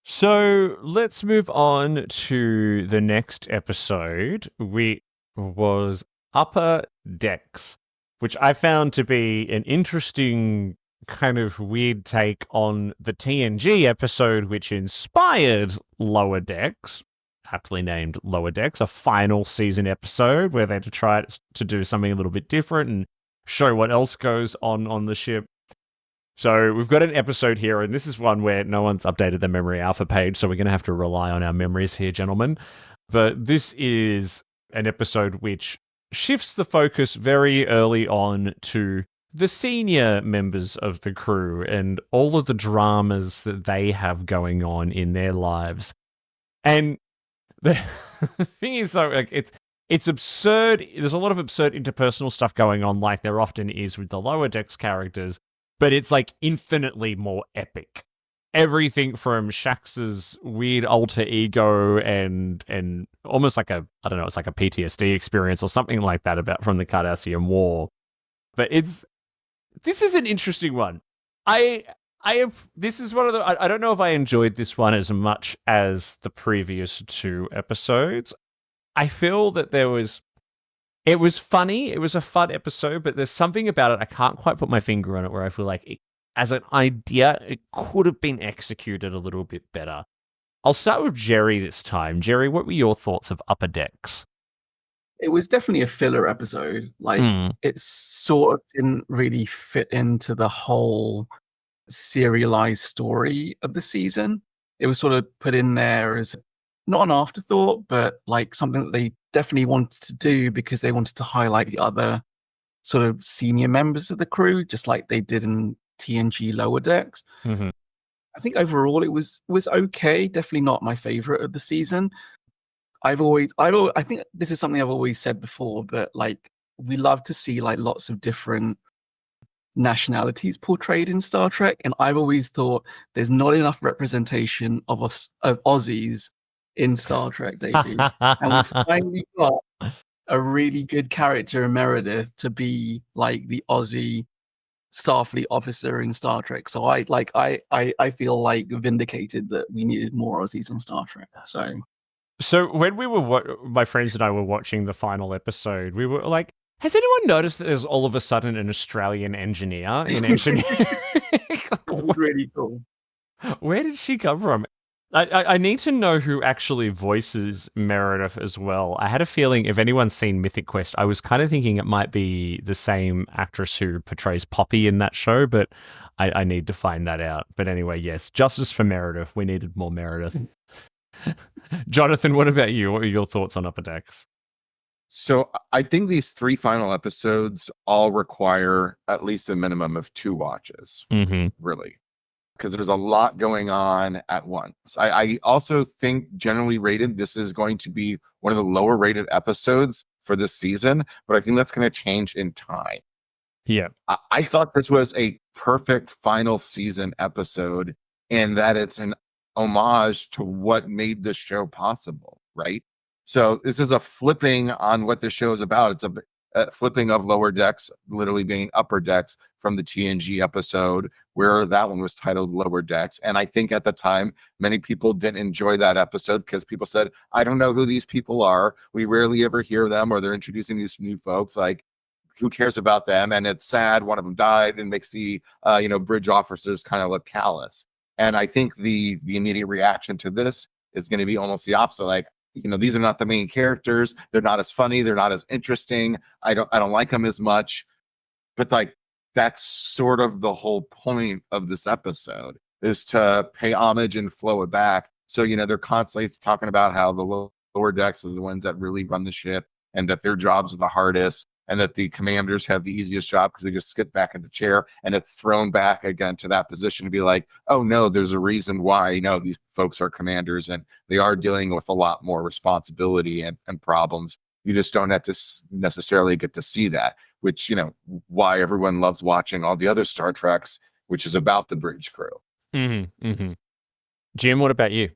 So let's move on to the next episode, which was Upper Decks, which I found to be an interesting kind of weird take on the TNG episode, which inspired Lower Decks, aptly named Lower Decks, a final season episode where they try to do something a little bit different and show what else goes on the ship. So we've got an episode here, and this is one where no one's updated the Memory Alpha page, so we're going to have to rely on our memories here, gentlemen. But this is an episode which shifts the focus very early on to the senior members of the crew and all of the dramas that they have going on in their lives. And the thing is, so like, it's absurd. There's a lot of absurd interpersonal stuff going on, like there often is with the Lower Decks characters, but it's like infinitely more epic. Everything from Shax's weird alter ego and almost like it's like a PTSD experience or something like that about from the Cardassian War. But this is an interesting one. This is one of the, I don't know if I enjoyed this one as much as the previous two episodes. I feel that it was funny. It was a fun episode, but there's something about it. I can't quite put my finger on it where I feel like as an idea, it could have been executed a little bit better. I'll start with Jerry this time. Jerry, what were your thoughts of Upper Decks? It was definitely a filler episode. Like, it sort of didn't really fit into the whole serialized story of the season. It was sort of put in there as not an afterthought, but like something that they definitely wanted to do because they wanted to highlight the other sort of senior members of the crew, just like they did in TNG Lower Decks. Mm-hmm. I think overall it was okay. Definitely not my favorite of the season. I think this is something I've always said before, but like we love to see like lots of different nationalities portrayed in Star Trek, and I've always thought there's not enough representation of Aussies in Star Trek, Davey. And we finally got a really good character in Meredith to be like the Aussie Starfleet officer in Star Trek. So I feel like vindicated that we needed more Aussies on Star Trek. So when we were, my friends and I were watching the final episode, we were like, has anyone noticed that there's all of a sudden an Australian engineer in engineering? Like, really cool. Where did she come from? I need to know who actually voices Meredith as well. I had a feeling if anyone's seen Mythic Quest, I was kind of thinking it might be the same actress who portrays Poppy in that show, but I need to find that out. But anyway, yes, justice for Meredith. We needed more Meredith. Jonathan, what about you? What are your thoughts on Upper Decks? So I think these 3 final episodes all require at least a minimum of 2 watches, really, because there's a lot going on at once. I also think generally rated, this is going to be one of the lower rated episodes for this season, but I think that's going to change in time. Yeah. I thought this was a perfect final season episode in that it's an homage to what made the show possible, right? So this is a flipping on what the show is about. It's a flipping of Lower Decks, literally being Upper Decks from the TNG episode, where that one was titled Lower Decks. And I think at the time, many people didn't enjoy that episode because people said, I don't know who these people are. We rarely ever hear them, or they're introducing these new folks. Like, who cares about them? And it's sad. One of them died, and makes the bridge officers kind of look callous. And I think the immediate reaction to this is going to be almost the opposite. Like, these are not the main characters. They're not as funny. They're not as interesting. I don't like them as much. But like, that's sort of the whole point of this episode, is to pay homage and flow it back. So, they're constantly talking about how the Lower Decks are the ones that really run the ship and that their jobs are the hardest. and that the commanders have the easiest job because they just skip back in the chair and it's thrown back again to that position to be like, oh no, there's a reason why, these folks are commanders and they are dealing with a lot more responsibility and problems. You just don't have to necessarily get to see that, which, why everyone loves watching all the other Star Treks, which is about the bridge crew. Jim, what about you?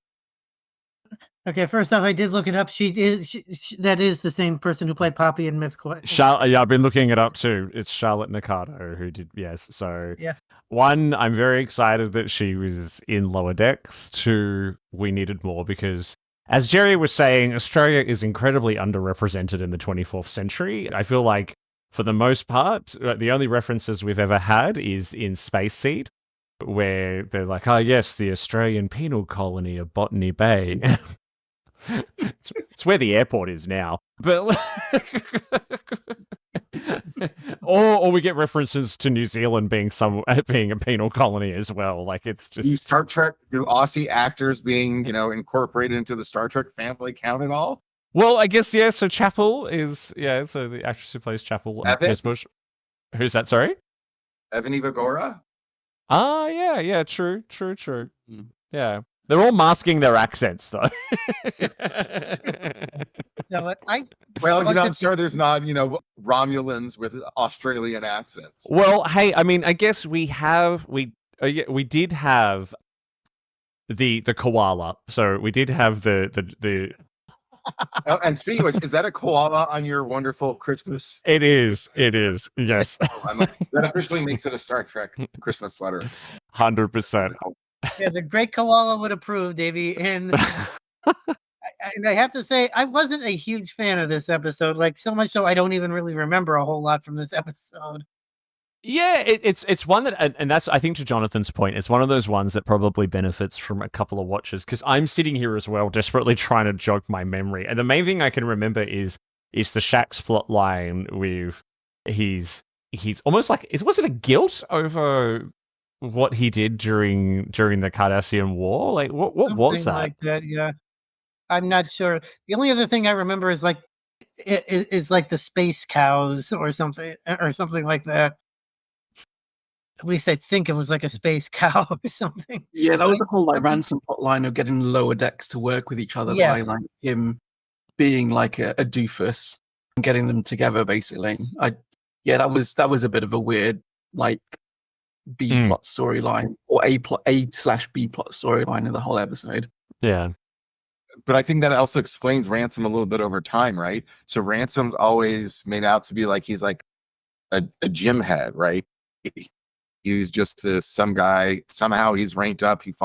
Okay, first off, I did look it up. That is the same person who played Poppy in Myth Quest. I've been looking it up too. It's Charlotte Nakato who did, yes. So, yeah. One, I'm very excited that she was in Lower Decks. Two, we needed more because, as Jerry was saying, Australia is incredibly underrepresented in the 24th century. I feel like, for the most part, the only references we've ever had is in Space Seed, where they're like, oh yes, the Australian penal colony of Botany Bay. It's where the airport is now, but or we get references to New Zealand being a penal colony as well. Like it's just Do Star Trek, do Aussie actors being incorporated into the Star Trek family count at all? Well, I guess yeah. So Chapel is So the actress who plays Chapel, Evan? Bush. Who's that? Sorry, Evan Evagora. Ah, yeah. True. Yeah. They're all masking their accents, though. No, I'm sure there's not, Romulans with Australian accents. Well, hey, I mean, I guess we did have the koala. So we did have the. Oh, and speaking of which, is that a koala on your wonderful Christmas? It is. Yes. That officially makes it a Star Trek Christmas sweater. 100%. Yeah, the great koala would approve, Davey. And I have to say, I wasn't a huge fan of this episode. Like, so much so I don't even really remember a whole lot from this episode. Yeah, it's one that, and that's, I think, to Jonathan's point, it's one of those ones that probably benefits from a couple of watches, because I'm sitting here as well, desperately trying to jog my memory, and the main thing I can remember is the Shaxs plot line with he's almost like, was it a guilt over what he did during the Cardassian War? Like, what was that? Like that, yeah. I'm not sure. The only other thing I remember is like is like the space cows or something like that. At least I think it was like a space cow or something. Yeah, that was the whole like ransom plot line of getting Lower Decks to work with each other by like him being like a doofus and getting them together. Basically, that was a bit of a weird like B plot storyline or A/B plot storyline in the whole episode. Yeah. But I think that also explains Ransom a little bit over time, right? So Ransom's always made out to be like he's like a gym head, right? He's just some guy. Somehow he's ranked up. He's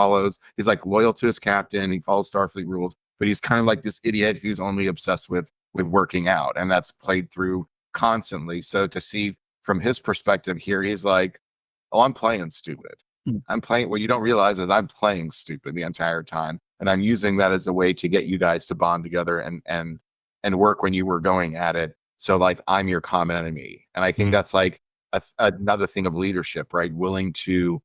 like loyal to his captain. He follows Starfleet rules, but he's kind of like this idiot who's only obsessed with working out, and that's played through constantly. So to see from his perspective here, he's like, "Oh, I'm playing stupid. I'm playing. What you don't realize is I'm playing stupid the entire time, and I'm using that as a way to get you guys to bond together and work when you were going at it. So like I'm your common enemy, and I think that's like another thing of leadership, right? Willing to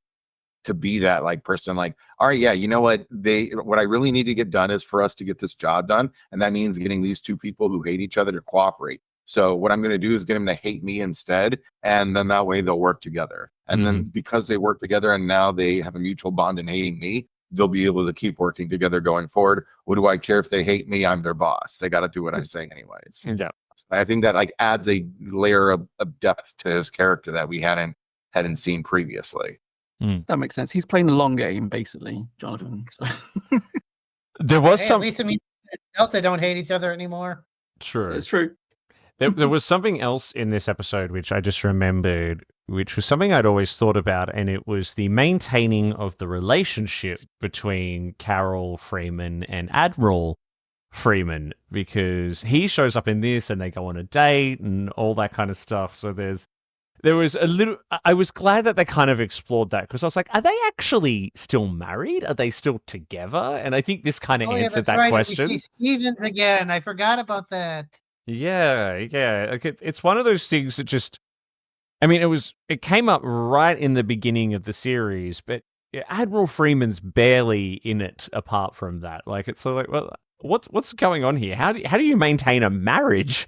be that like person, like, all right, yeah, you know what I really need to get done is for us to get this job done, and that means getting these two people who hate each other to cooperate. So what I'm going to do is get them to hate me instead, and then that way they'll work together. And then because they work together and now they have a mutual bond in hating me, they'll be able to keep working together going forward. What do I care if they hate me? I'm their boss. They got to do what I say anyways. Yeah. I think that like adds a layer of depth to his character that we hadn't seen previously. That makes sense. He's playing the long game, basically, Jonathan. So. There was At least it means Delta don't hate each other anymore. True. It's true. There was something else in this episode which I just remembered, which was something I'd always thought about, and it was the maintaining of the relationship between Carol Freeman and Admiral Freeman, because he shows up in this and they go on a date and all that kind of stuff. So there was a little, I was glad that they kind of explored that, because I was like, are they actually still married? Are they still together? And I think this kind of answered that question. We see Stevens again. I forgot about that. Yeah. Like it's one of those things that just, I mean, it came up right in the beginning of the series, but Admiral Freeman's barely in it apart from that. Like, it's like, well, what's going on here? How do you maintain a marriage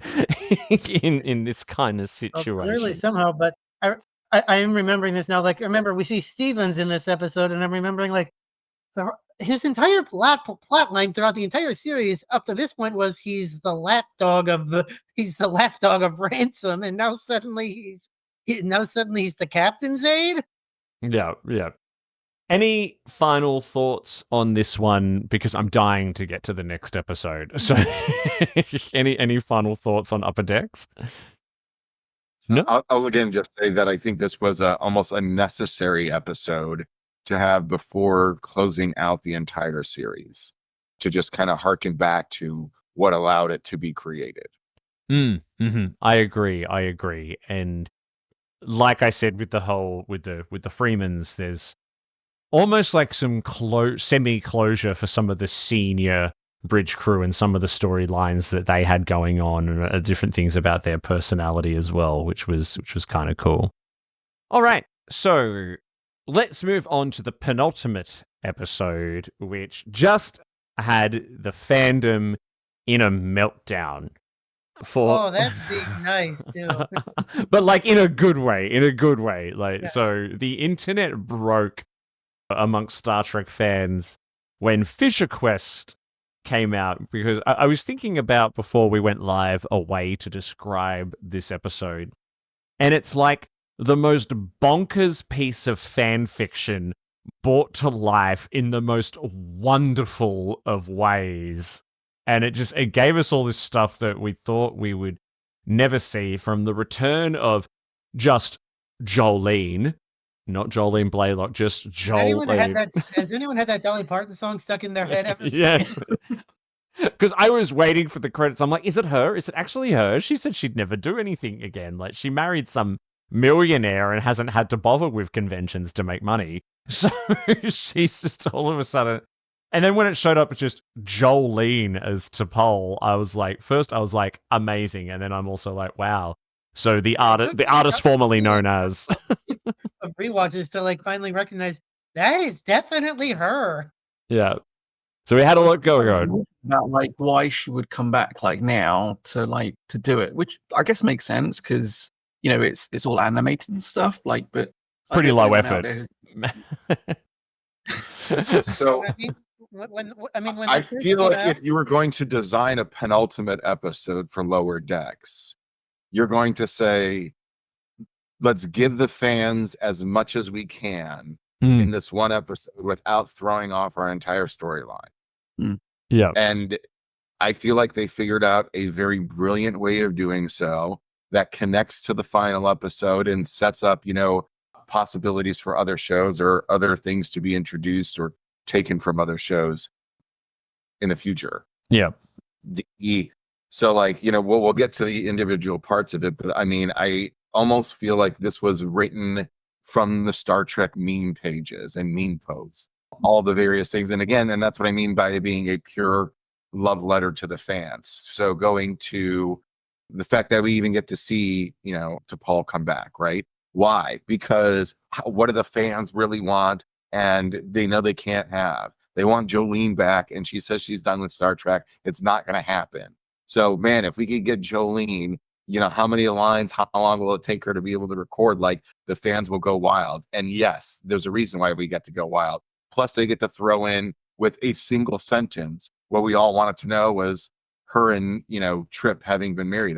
in this kind of Well, clearly situation? somehow, but I am remembering this now. Like, I remember we see Stevens in this episode, and I'm remembering like his entire plot line throughout the entire series up to this point was he's the lapdog of Ransom, and now suddenly he's the captain's aide. Yeah, yeah. Any final thoughts on this one? Because I'm dying to get to the next episode. So, any final thoughts on Upper Decks? No. I'll again just say that I think this was almost a necessary episode to have before closing out the entire series, to just kind of harken back to what allowed it to be created. I agree. And like I said, with the Freemans, there's almost like some semi-closure for some of the senior bridge crew and some of the storylines that they had going on, and different things about their personality as well, which was kind of cool. All right, so let's move on to the penultimate episode, which just had the fandom in a meltdown. Oh, that's being nice too. But like in a good way. Like, yeah. So the internet broke amongst Star Trek fans when Fisher Quest came out, because I was thinking about, before we went live, a way to describe this episode. And it's like the most bonkers piece of fan fiction brought to life in the most wonderful of ways. And it gave us all this stuff that we thought we would never see, from the return of just Jolene. Not Jolene Blaylock, just Jolene. Has anyone had that Dolly Parton song stuck in their head ever? Yes. Because I was waiting for the credits. I'm like, is it her? Is it actually her? She said she'd never do anything again. Like, she married some millionaire and hasn't had to bother with conventions to make money. So she's just all of a sudden. And then when it showed up, it's just Jolene as T'Pol. I was like, amazing. And then I'm also like, wow. So the artist formerly known as rewatches to like finally recognize that is definitely her. Yeah. So we had a lot going on about like why she would come back like now to do it, which I guess makes sense because it's all animated and stuff. Like, but pretty low effort. So I feel like if you were going to design a penultimate episode for Lower Decks, you're going to say, let's give the fans as much as we can in this one episode without throwing off our entire storyline. Yeah. And I feel like they figured out a very brilliant way of doing so that connects to the final episode and sets up, possibilities for other shows or other things to be introduced or taken from other shows in the future. Yeah. So we'll get to the individual parts of it, but I mean, I almost feel like this was written from the Star Trek meme pages and meme posts, all the various things. And again, and that's what I mean by it being a pure love letter to the fans. So going to the fact that we even get to see, T'Pol come back, right? Why? Because what do the fans really want? And they know they can't have. They want Jolene back, and she says she's done with Star Trek. It's not going to happen. So, man, if we could get Jolene, how many lines, how long will it take her to be able to record? Like, the fans will go wild. And yes, there's a reason why we get to go wild. Plus, they get to throw in with a single sentence. What we all wanted to know was her and, Trip having been married.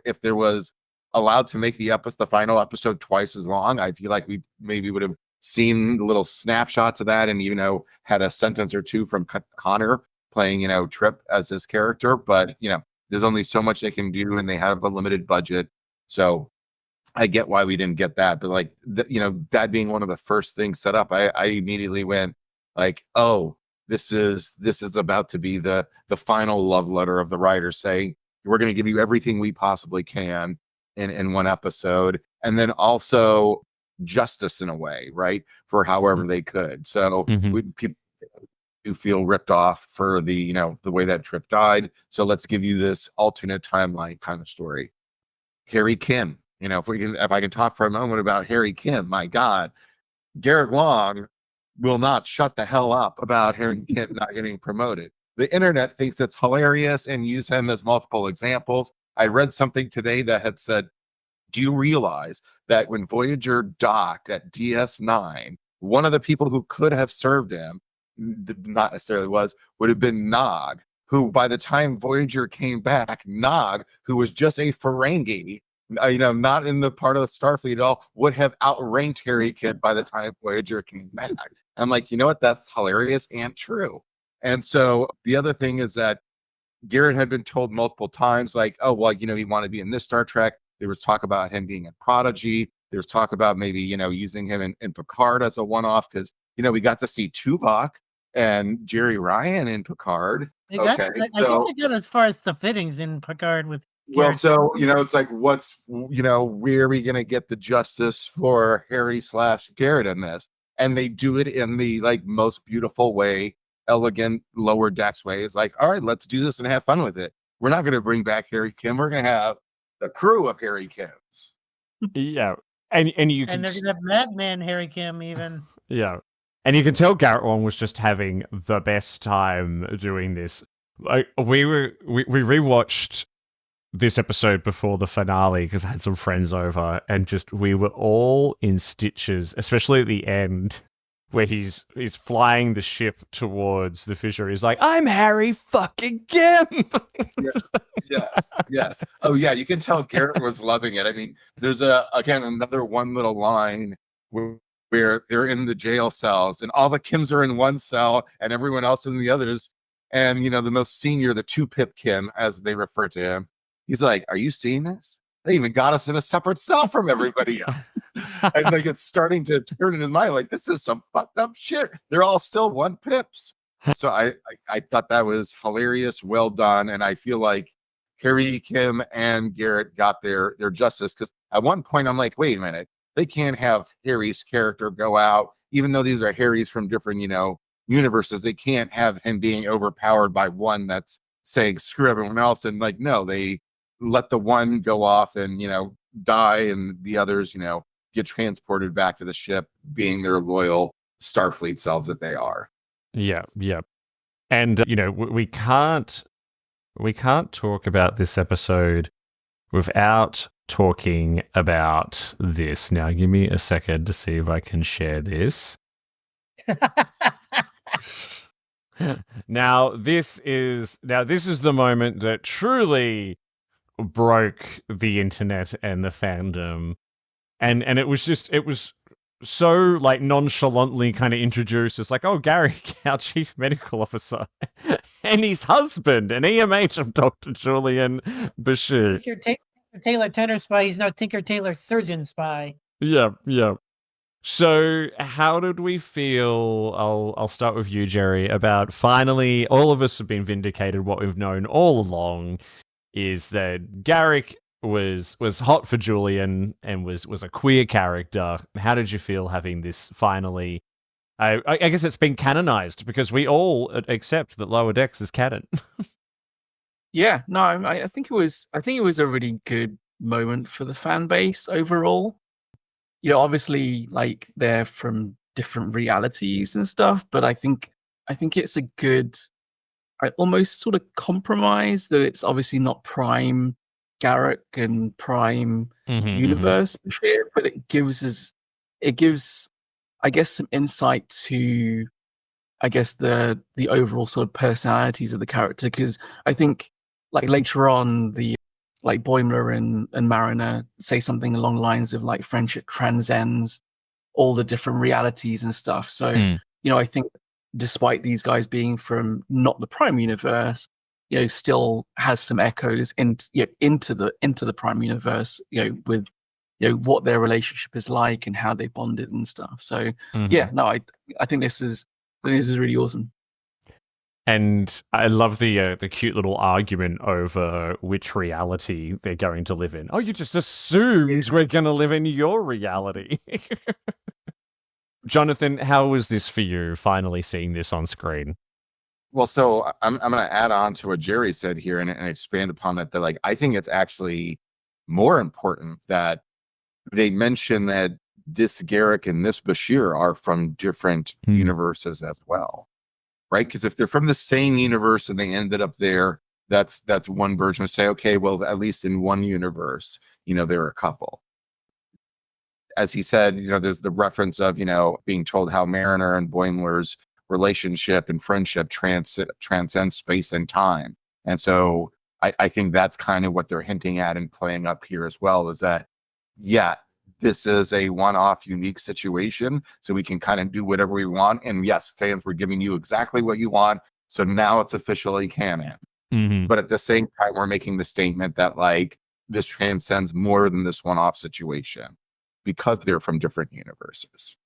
If there was allowed to make the final episode twice as long, I feel like we maybe would have seen little snapshots of that and, had a sentence or two from Connor playing, Trip as his character. But, there's only so much they can do and they have a limited budget. So I get why we didn't get that. But that being one of the first things set up, I immediately went like, oh, this is about to be the final love letter of the writers saying, we're going to give you everything we possibly can in one episode. And then also justice in a way, right? For however they could. So people feel ripped off for the way that Trip died. So let's give you this alternate timeline kind of story. Harry Kim, if I can talk for a moment about Harry Kim, my God, Garrett Long will not shut the hell up about Harry Kim not getting promoted. the internet thinks it's hilarious and use him as multiple examples. I read something today that had said, do you realize that when Voyager docked at DS9, one of the people who could have served him, not necessarily would have been Nog, who by the time Voyager came back, Nog, who was just a Ferengi, not in the part of the Starfleet at all, would have outranked Harry Kim by the time Voyager came back. I'm like, you know what? That's hilarious and true. And so the other thing is that Garrett had been told multiple times, like, oh, well, he wanted to be in this Star Trek. There was talk about him being in Prodigy. There's talk about maybe, using him in Picard as a one-off because, we got to see Tuvok and Jerry Ryan in Picard. I think they got as far as the fittings in Picard with. Well, so, it's like, where are we going to get the justice for Harry/Garrett in this? And they do it in the, like, most beautiful way, elegant, lower decks way. It's like, all right, let's do this and have fun with it. We're not going to bring back Harry Kim. We're going to have the crew of Harry Kims. Yeah. And they're going to have Madman Harry Kim even. Yeah. And you can tell Garrett Wang was just having the best time doing this. Like, we rewatched this episode before the finale because I had some friends over and we were all in stitches, especially at the end where he's flying the ship towards the fissure. He's like, I'm Harry fucking Kim. Yes. Oh yeah, you can tell Garrett was loving it. I mean, there's another one little line where they're in the jail cells and all the Kims are in one cell and everyone else in the others. And the most senior, the 2-Pip Kim, as they refer to him, he's like, are you seeing this? They even got us in a separate cell from everybody else. And like it's starting to turn in his mind, like, this is some fucked up shit. They're all still 1-Pips. So I thought that was hilarious, well done. And I feel like Harry Kim and Garrett got their justice. Because at one point I'm like, wait a minute, they can't have Harry's character go out, even though these are Harrys from different, universes. They can't have him being overpowered by one that's saying screw everyone else. And like, no, they let the one go off and, die, and the others, get transported back to the ship, being their loyal Starfleet selves that they are. Yeah. And, we can't talk about this episode without talking about this. Now, give me a second to see if I can share this. Now this is the moment that truly broke the internet and the fandom, and it was so like nonchalantly kind of introduced. It's like, oh, Gary, our chief medical officer, and his husband, an EMH of Dr. Julian Bashir. Tinker Tailor Tenor Spy. He's now Tinker Tailor Surgeon Spy. Yeah. So how did we feel, I'll start with you, Jerry, about finally all of us have been vindicated. What we've known all along is that Garrick was hot for Julian and was a queer character. How did you feel having this finally? I guess it's been canonized because we all accept that Lower Decks is canon. Yeah, no, I think it was a really good moment for the fan base overall. Obviously, like, they're from different realities and stuff, but I think it's a good, almost sort of compromise that it's obviously not Prime Garrick and Prime Universe shit, but it gives, I guess, some insight to, I guess, the overall sort of personalities of the character, because I think, like, later on, like Boimler and Mariner say something along the lines of like friendship transcends all the different realities and stuff. So, I think despite these guys being from not the Prime universe, still has some echoes into the Prime universe, with what their relationship is like and how they bonded and stuff. So I think this is really awesome. And I love the cute little argument over which reality they're going to live in. Oh, you just assumed we're going to live in your reality. Jonathan, how was this for you, finally seeing this on screen? Well, so I'm going to add on to what Jerry said here and expand upon it. That, like, I think it's actually more important that they mention that this Garrick and this Bashir are from different universes as well. right? Because if they're from the same universe and they ended up there, that's one version of say, okay, well, at least in one universe, they're a couple. As he said, there's the reference of, being told how Mariner and Boimler's relationship and friendship transcends space and time. And so I think that's kind of what they're hinting at and playing up here as well, is that, yeah, this is a one-off unique situation, so we can kind of do whatever we want. And yes, fans, we're giving you exactly what you want. So now it's officially canon. Mm-hmm. But at the same time, we're making the statement that like this transcends more than this one-off situation because they're from different universes.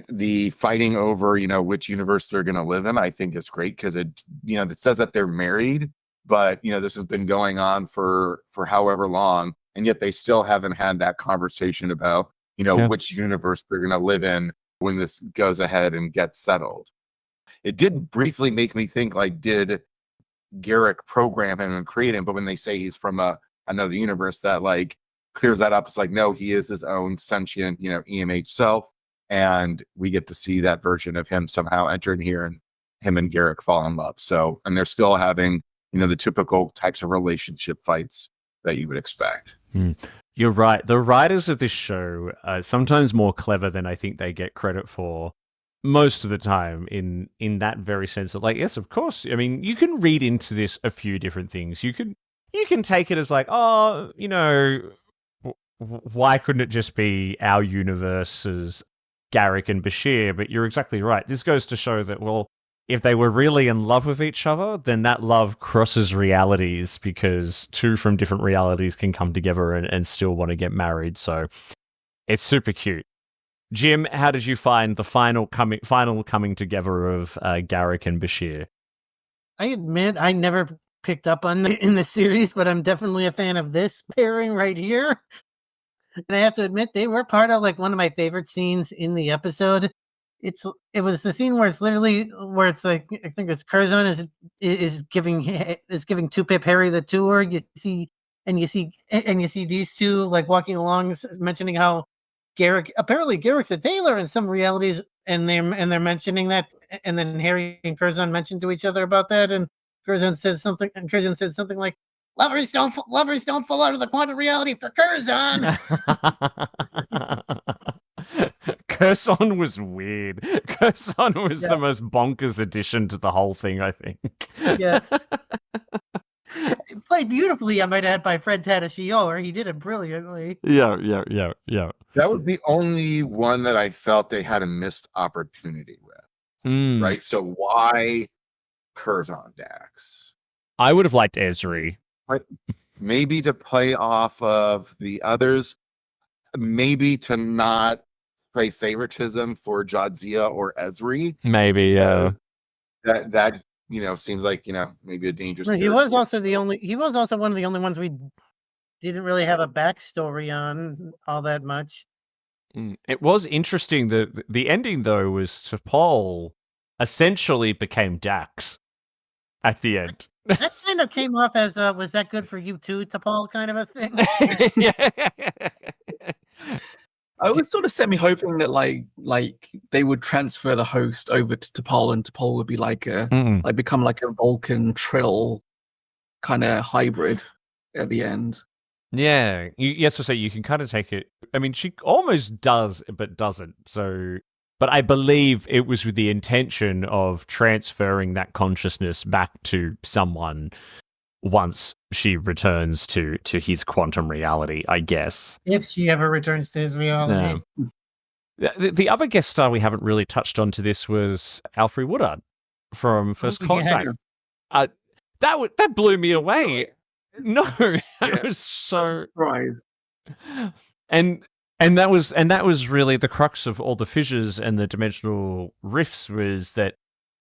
The fighting over, which universe they're going to live in, I think is great because it says that they're married, but this has been going on for however long, and yet they still haven't had that conversation about which universe they're going to live in when this goes ahead and gets settled. It did briefly make me think, like, did Garak program him and create him? But when they say he's from another universe, that like clears that up. It's like, no, he is his own sentient, EMH self. And we get to see that version of him somehow enter in here, and him and Garak fall in love. So, and they're still having, the typical types of relationship fights that you would expect. You're right. The writers of this show are sometimes more clever than I think they get credit for most of the time in that very sense of like, yes, of course. I mean, you can read into this a few different things. You can take it as like, oh, why couldn't it just be our universes, Garak and Bashir? But you're exactly right. This goes to show that, well, if they were really in love with each other, then that love crosses realities, because two from different realities can come together and still want to get married. So it's super cute. Jim, how did you find the final coming together of Garak and Bashir? I admit I never picked up on in the series, but I'm definitely a fan of this pairing right here. And I have to admit, they were part of like one of my favorite scenes in the episode. It was the scene where it's literally where it's like, I think it's Curzon is giving 2-Pip Harry the tour. You see these two like walking along, mentioning how Garak's a tailor in some realities, and they're mentioning that, and then Harry and Curzon mention to each other about that, and Curzon says something like, Lovers don't fall out of the quantum reality for Curzon. Curzon was weird. Curzon was the most bonkers addition to the whole thing, I think. Yes. Played beautifully, I might add, by Fred Tatasciore. He did it brilliantly. Yeah. That was the only one that I felt they had a missed opportunity with. Right? So why Curzon Dax? I would have liked Ezri. Maybe to play off of the others, maybe to not play favoritism for Jadzia or Ezri. Maybe, yeah. That seems like maybe a dangerous. He was also one of the only ones we didn't really have a backstory on all that much. It was interesting that the ending though was T'Pol essentially became Dax at the end. That kind of came off as was that good for you too, T'Pol, kind of a thing. I was sort of semi-hoping that like they would transfer the host over to T'Pol, and T'Pol would be like become like a Vulcan Trill kind of hybrid at the end. Yeah, you have to say you can kind of take it. I mean, she almost does, but doesn't. So, but I believe it was with the intention of transferring that consciousness back to someone once she returns to his quantum reality, I guess. If she ever returns to his reality. The other guest star we haven't really touched on to this was Alfre Woodard from First Contact. Yes. That blew me away. No, that was so right. And that was really the crux of all the fissures and the dimensional rifts, was that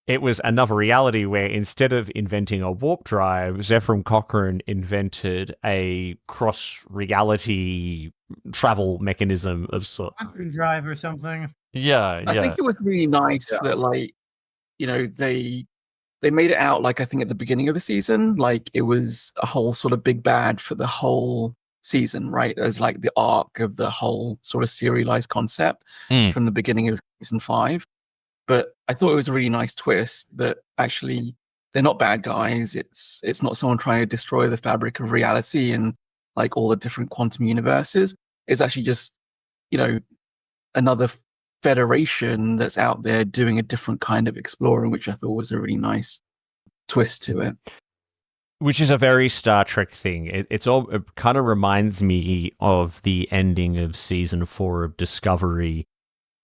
it was another reality where instead of inventing a warp drive, Zefram Cochrane invented a cross-reality travel mechanism of sort. Drive or something. Yeah. I think it was really nice that, like, they made it out, like, I think at the beginning of the season, like it was a whole sort of big bad for the whole season, right? As like the arc of the whole sort of serialized concept from the beginning of season 5. But I thought it was a really nice twist that actually they're not bad guys. It's not someone trying to destroy the fabric of reality and like all the different quantum universes. It's actually just, another federation that's out there doing a different kind of exploring, which I thought was a really nice twist to it. Which is a very Star Trek thing. It kind of reminds me of the ending of season 4 of Discovery,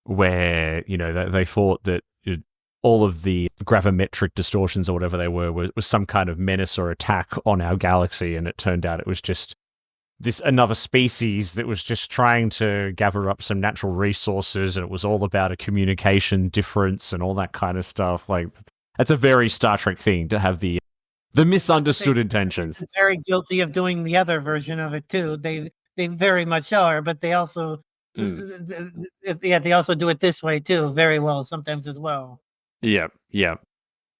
where they thought that all of the gravimetric distortions or whatever they were was some kind of menace or attack on our galaxy, and it turned out it was just another species that was just trying to gather up some natural resources, and it was all about a communication difference and all that kind of stuff. Like, that's a very Star Trek thing to have the misunderstood intentions. Very guilty of doing the other version of it too. They very much are, but they also they also do it this way too, very well sometimes as well. Yeah.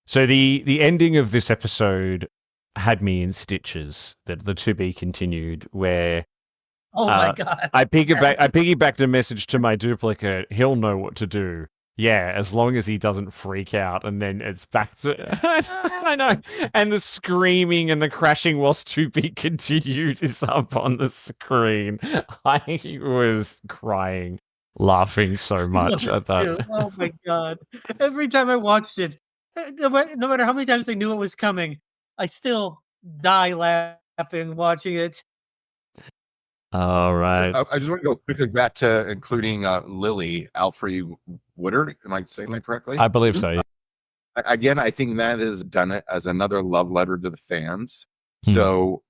So the ending of this episode had me in stitches. The to be continued, where oh my god, I piggybacked a message to my duplicate. He'll know what to do. Yeah, as long as he doesn't freak out, and then it's back to I know, and the screaming and the crashing whilst to be continued is up on the screen. I was crying, laughing so much at that. Oh my god! Every time I watched it, no matter how many times I knew it was coming, I still die laughing watching it. All right. I just want to go quickly back to including Lily Alfre Woodard. Am I saying that correctly? I believe so. Yeah. Again, I think that is done it as another love letter to the fans. Hmm. So,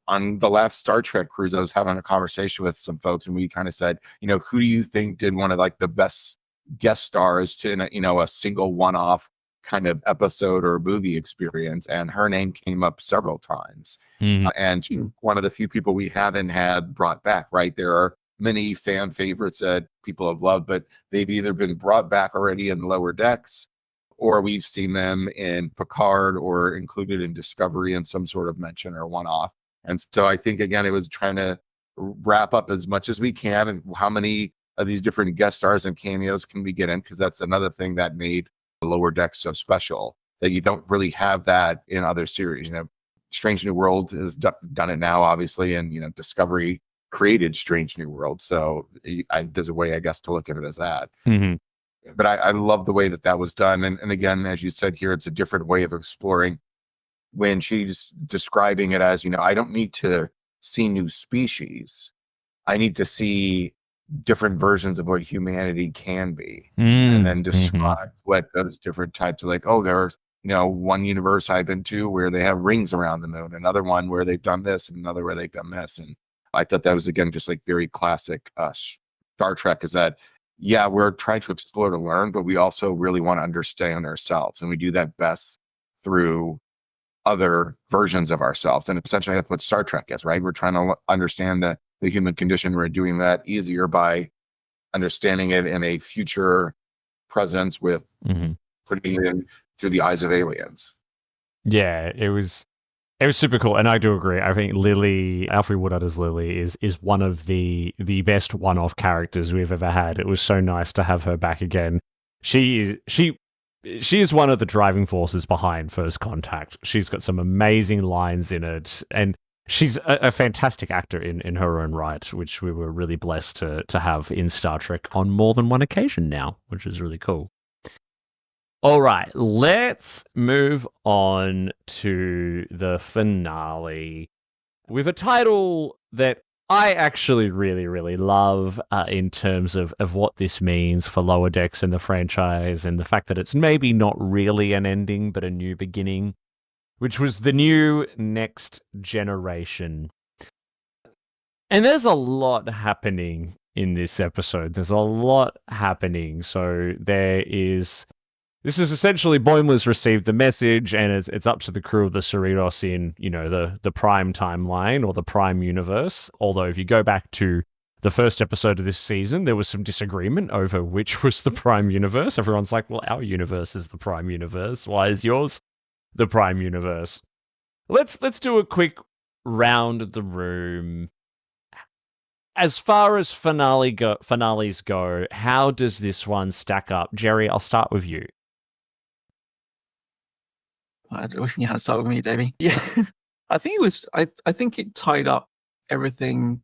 on the last Star Trek cruise, I was having a conversation with some folks, and we kind of said, who do you think did one of like the best guest stars to, a single one-off kind of episode or movie experience? And her name came up several times. And she's one of the few people we haven't had brought back, right? There are many fan favorites that people have loved, but they've either been brought back already in Lower Decks, or we've seen them in Picard or included in Discovery in some sort of mention or one-off. And so I think, again, it was trying to wrap up as much as we can, and how many of these different guest stars and cameos can we get in, because that's another thing that made Lower Decks so special, that you don't really have that in other series. Strange New World has done it now, obviously, and Discovery created Strange New World, so there's a way, I guess, to look at it as that. But I love the way that was done, and again, as you said here, it's a different way of exploring. When she's describing it as, I don't need to see new species, I need to see different versions of what humanity can be, and then describe what those different types of, like, there's one universe I've been to where they have rings around the moon, another one where they've done this, and another where they've done this. And I thought that was, again, just like very classic Star Trek, is that, yeah, we're trying to explore to learn, but we also really want to understand ourselves, and we do that best through other versions of ourselves. And essentially that's what Star Trek is, right? We're trying to understand the human condition. We're doing that easier by understanding it in a future presence with putting it in through the eyes of aliens. Yeah, it was super cool, and I do agree. I think Alfre Woodard as Lily is one of the best one-off characters we've ever had. It was so nice to have her back again. She is one of the driving forces behind First Contact. She's got some amazing lines in it, and she's a fantastic actor in her own right, which we were really blessed to have in Star Trek on more than one occasion now, which is really cool. All right, let's move on to the finale with a title that I actually really, really love in terms of what this means for Lower Decks and the franchise, and the fact that it's maybe not really an ending, but a new beginning, which was The New Next Generation. And there's a lot happening in this episode. There's a lot happening. So this is essentially Boimler's received the message, and it's up to the crew of the Cerritos in, the Prime timeline or the Prime universe. Although if you go back to the first episode of this season, there was some disagreement over which was the Prime universe. Everyone's like, well, our universe is the Prime universe. Why is yours the Prime universe? Let's do a quick round of the room. as far as finales go, how does this one stack up? Jerry, I'll start with you. I wish you had to start with me, Davey. Yeah, I think it was. I think it tied up everything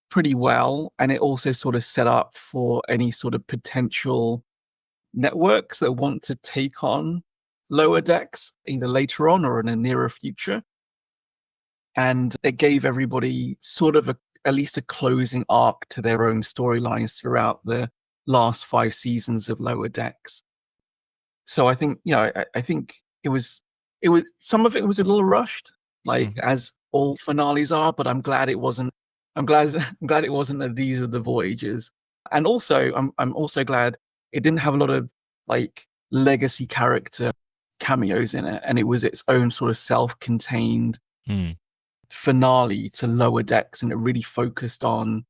pretty well, and it also sort of set up for any sort of potential networks that want to take on Lower Decks either later on or in a nearer future. And it gave everybody sort of at least a closing arc to their own storylines throughout the last 5 seasons of Lower Decks. So I think, I think it was some of it was a little rushed, like as all finales are, but I'm glad it wasn't. I'm glad it wasn't that These Are the Voyages. And also I'm also glad it didn't have a lot of like legacy character cameos in it, and it was its own sort of self-contained finale to Lower Decks, and it really focused on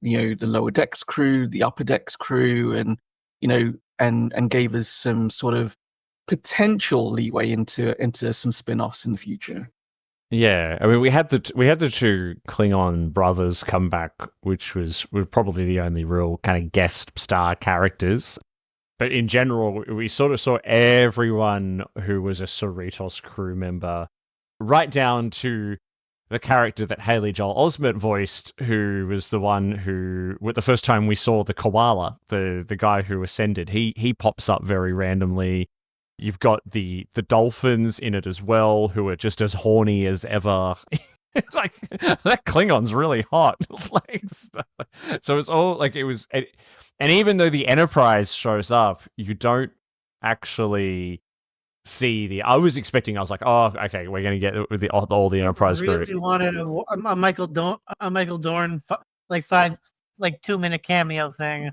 the Lower Decks crew, the Upper Decks crew, and and gave us some sort of potential leeway into some spin-offs in the future. Yeah, I mean, we had the two Klingon brothers come back, which were probably the only real kind of guest star characters. But in general, we sort of saw everyone who was a Cerritos crew member, right down to the character that Haley Joel Osment voiced, who was the one who, the first time we saw the koala, the guy who ascended, he pops up very randomly. You've got the dolphins in it as well, who are just as horny as ever. Like, that Klingon's really hot. Like, so it's all like it was. And even though the Enterprise shows up, you don't actually see I was like, oh, okay, we're gonna get with all the Enterprise really crew. Wanted a Michael Dorn 2-minute cameo thing.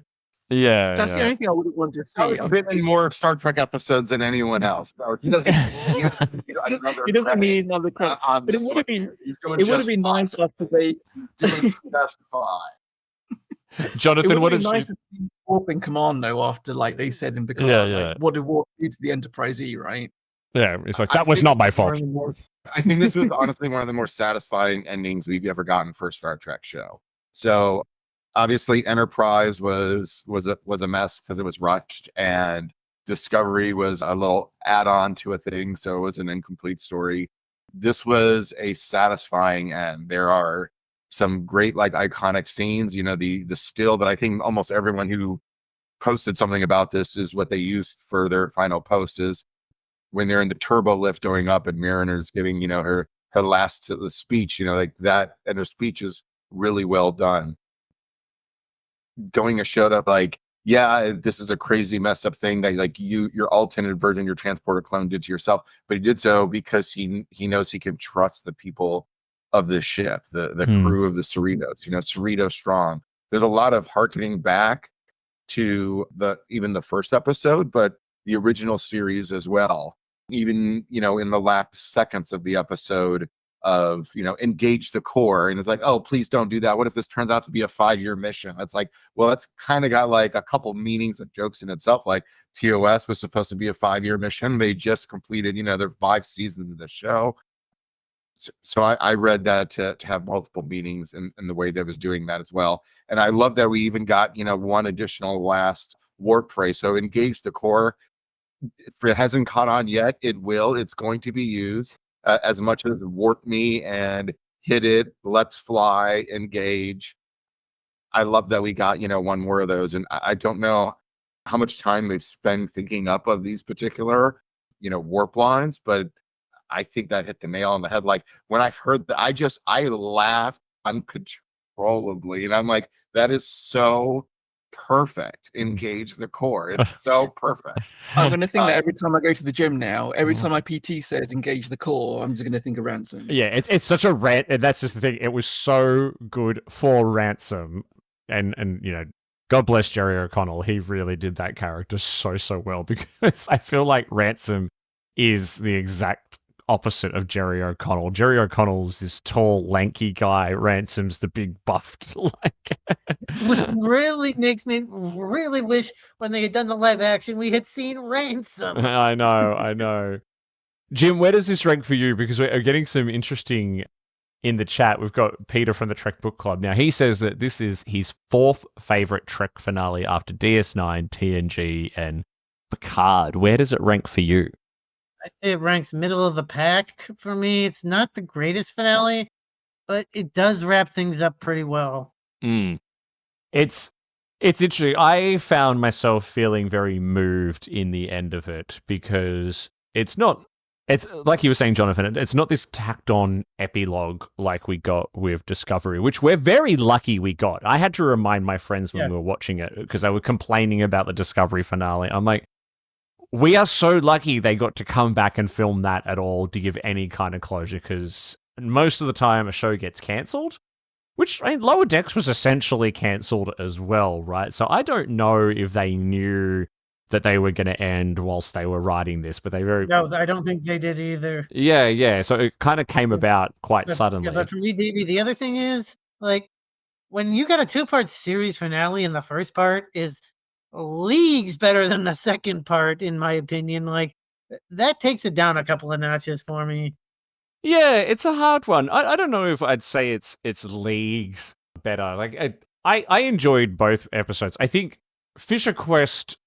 Yeah, That's the only thing I would want to see. He's been in more Star Trek episodes than anyone else. So he doesn't. He doesn't need another credit. But it would have been. It would have been nice after they. Doing just fine. Jonathan, what did nice to see Warp in command though? After like they said in Picard, like, what did Warp do to the Enterprise E? Right? Yeah, it's like that was not my fault. I think this was honestly one of the more satisfying endings we've ever gotten for a Star Trek show. So obviously, Enterprise was a mess because it was rushed, and Discovery was a little add-on to a thing, so it was an incomplete story. This was a satisfying end. There are some great, like, iconic scenes. The still that I think almost everyone who posted something about this is what they used for their final post is when they're in the turbo lift going up and Mariner's giving, her last speech, like that, and her speech is really well done. Going a show that like, yeah, this is a crazy messed up thing that like your alternate version, your transporter clone did to yourself, but he did so because he knows he can trust the people of the ship, the crew of the Cerritos, Cerrito strong. There's a lot of hearkening back to even the first episode, but the original series as well. Even, in the last seconds of the episode of, engage the core, and it's like, oh, please don't do that. What if this turns out to be a 5-year mission? It's like, well, that's kind of got like a couple meanings and jokes in itself. Like TOS was supposed to be a 5-year mission. They just completed, their 5 seasons of the show. So I read that to have multiple meanings in the way that was doing that as well. And I love that we even got, one additional last warp phrase. So engage the core. If it hasn't caught on yet, it will. It's going to be used as much as warp me and hit it, let's fly, engage. I love that we got, one more of those. And I don't know how much time they've spent thinking up of these particular, warp lines, but I think that hit the nail on the head. Like when I heard that, I laughed uncontrollably. And I'm like, that is so perfect. Engage the core. It's so perfect. I'm going to think that every time I go to the gym now, every time my PT says engage the core, I'm just going to think of Ransom. Yeah, it's such a rant, and that's just the thing. It was so good for Ransom, and God bless Jerry O'Connell. He really did that character so well, because I feel like Ransom is the exact opposite of Jerry O'Connell. Jerry O'Connell's this tall, lanky guy. Ransom's the big buffed, What really makes me really wish when they had done the live action, we had seen Ransom. I know. Jim, where does this rank for you? Because we're getting some interesting in the chat, we've got Peter from the Trek Book Club. Now, he says that this is his 4th favorite Trek finale after DS9, TNG, and Picard. Where does it rank for you? I'd say it ranks middle of the pack for me. It's not the greatest finale, but it does wrap things up pretty well. It's interesting. I found myself feeling very moved in the end of it because it's like you were saying, Jonathan, it's not this tacked on epilogue like we got with Discovery, which we're very lucky we got. I had to remind my friends when we were watching it because they were complaining about the Discovery finale. I'm like, we are so lucky they got to come back and film that at all to give any kind of closure, because most of the time a show gets cancelled, which, I mean, Lower Decks was essentially cancelled as well, right? So I don't know if they knew that they were going to end whilst they were writing this, but No, I don't think they did either. Yeah. So it kind of came about quite suddenly. Yeah, but for me, Davey, the other thing is, like, when you got a 2-part series finale and the first part is leagues better than the second part, in my opinion, like, that takes it down a couple of notches for me. Yeah, it's a hard one. I don't know if I'd say it's leagues better. Like, I enjoyed both episodes. I think Fisher Quest,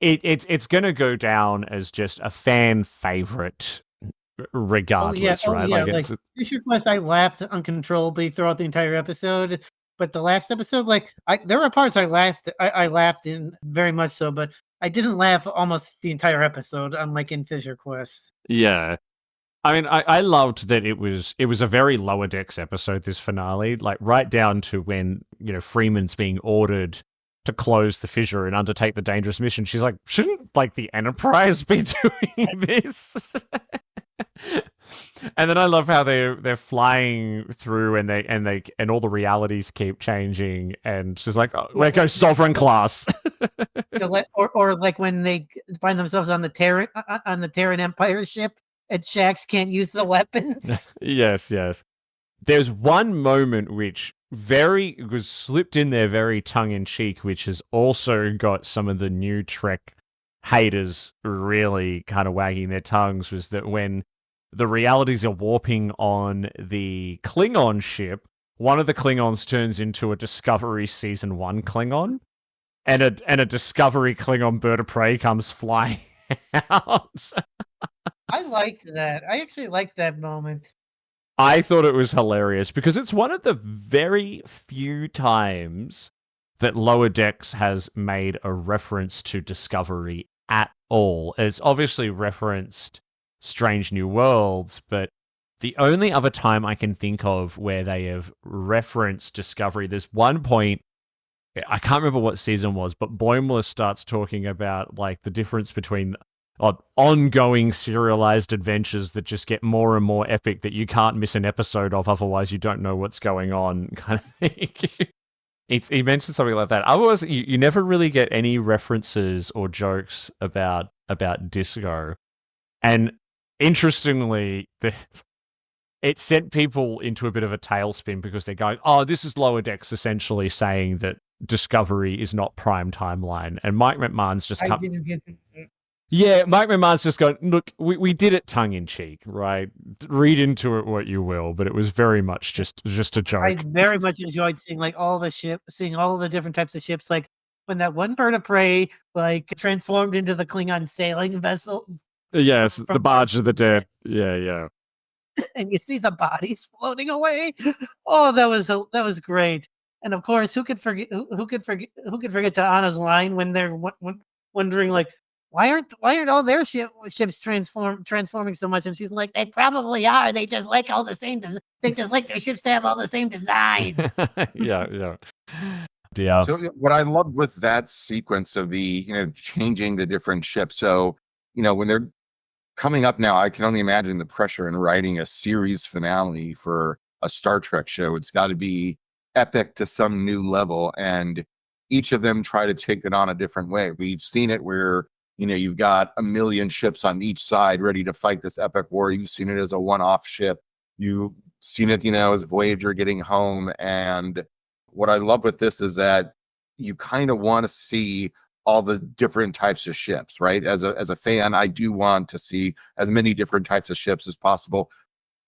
it's gonna go down as just a fan favorite regardless, right? Yeah. Like, it's Fisher Quest, I laughed uncontrollably throughout the entire episode, but the last episode, like, there were parts I laughed in very much so, but I didn't laugh almost the entire episode, unlike in Fisher Quest. Yeah. I mean, I loved that it was a very Lower Decks episode, this finale, like right down to when, Freeman's being ordered to close the fissure and undertake the dangerous mission. She's like, shouldn't, like, the Enterprise be doing this? And then I love how they're flying through and all the realities keep changing, and she's like, oh, where goes Sovereign class? or like when they find themselves on the Terran Empire ship, and Shax can't use the weapons. Yes. There's one moment which was slipped in there very tongue-in-cheek, which has also got some of the new Trek haters really kind of wagging their tongues, was that when the realities are warping on the Klingon ship, one of the Klingons turns into a Discovery Season 1 Klingon, and a Discovery Klingon bird of prey comes flying out. I liked that. I actually liked that moment. I thought it was hilarious because it's one of the very few times that Lower Decks has made a reference to Discovery at all. It's obviously referenced Strange New Worlds, but the only other time I can think of where they have referenced Discovery, there's one point, I can't remember what season was, but Boimler starts talking about, like, the difference between ongoing serialized adventures that just get more and more epic that you can't miss an episode of, otherwise you don't know what's going on, kind of thing. He mentioned something like that. Otherwise, you never really get any references or jokes about Disco. And interestingly, it sent people into a bit of a tailspin because they're going, oh, this is Lower Decks essentially saying that Discovery is not prime timeline. And Mike McMahon's just come... Yeah, Mike McMahon's just going, look, we did it tongue-in-cheek, right? Read into it what you will, but it was very much just a joke. I very much enjoyed seeing, like, seeing all the different types of ships, like when that one bird of prey, like, transformed into the Klingon sailing vessel. Yes, the Barge of the Dead. Yeah. And you see the bodies floating away. Oh, that was great. And of course, who could forget Ta'ana's line when they're wondering, like, why aren't all their ships transforming so much? And she's like, they probably are. They just like all the same. They just like their ships to have all the same design. Yeah. So what I loved with that sequence of the, changing the different ships. So, when they're coming up now, I can only imagine the pressure in writing a series finale for a Star Trek show. It's got to be epic to some new level, and each of them try to take it on a different way. We've seen it where, you've got a million ships on each side ready to fight this epic war. You've seen it as a one-off ship. You've seen it, as Voyager getting home. And what I love with this is that you kind of want to see all the different types of ships, right? As a fan, I do want to see as many different types of ships as possible.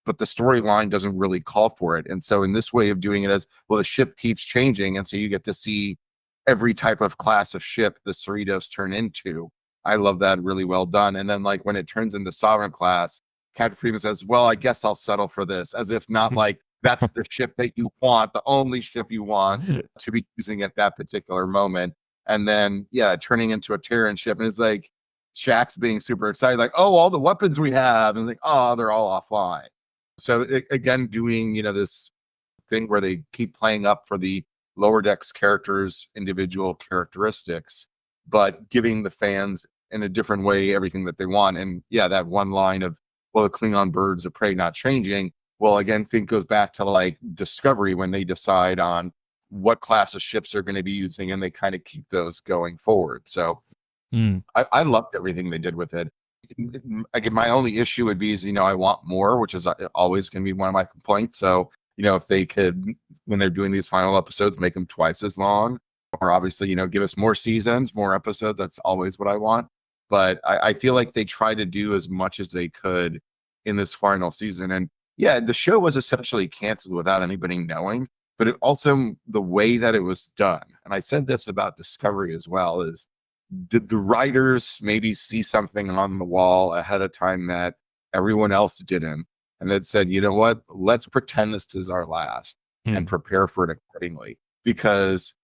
but the storyline doesn't really call for it. And so in this way of doing it as, well, the ship keeps changing. And so you get to see every type of class of ship the Cerritos turn into. I love that, really well done. And then like when it turns into Sovereign class, Captain Freeman says, well, I guess I'll settle for this, as if not like that's the ship that you want, the only ship you want to be using at that particular moment. And then, yeah, turning into a Terran ship. And it's like, Shax's being super excited, like, oh, all the weapons we have. And like, oh, they're all offline. So again, doing, this thing where they keep playing up for the Lower Decks characters' individual characteristics, but giving the fans in a different way everything that they want. And yeah, that one line of, well, the Klingon birds of prey not changing. Well, again, I think goes back to like Discovery when they decide on what class of ships they're going to be using, and they kind of keep those going forward. So I loved everything they did with it. Again, my only issue would be is, I want more, which is always going to be one of my complaints. So, if they could, when they're doing these final episodes, make them twice as long, or obviously, give us more seasons, more episodes. That's always what I want. But I feel like they try to do as much as they could in this final season. And yeah, the show was essentially canceled without anybody knowing, but it also, the way that it was done, and I said this about Discovery as well, is did the writers maybe see something on the wall ahead of time that everyone else didn't? And that said, you know what, let's pretend this is our last and prepare for it accordingly. Because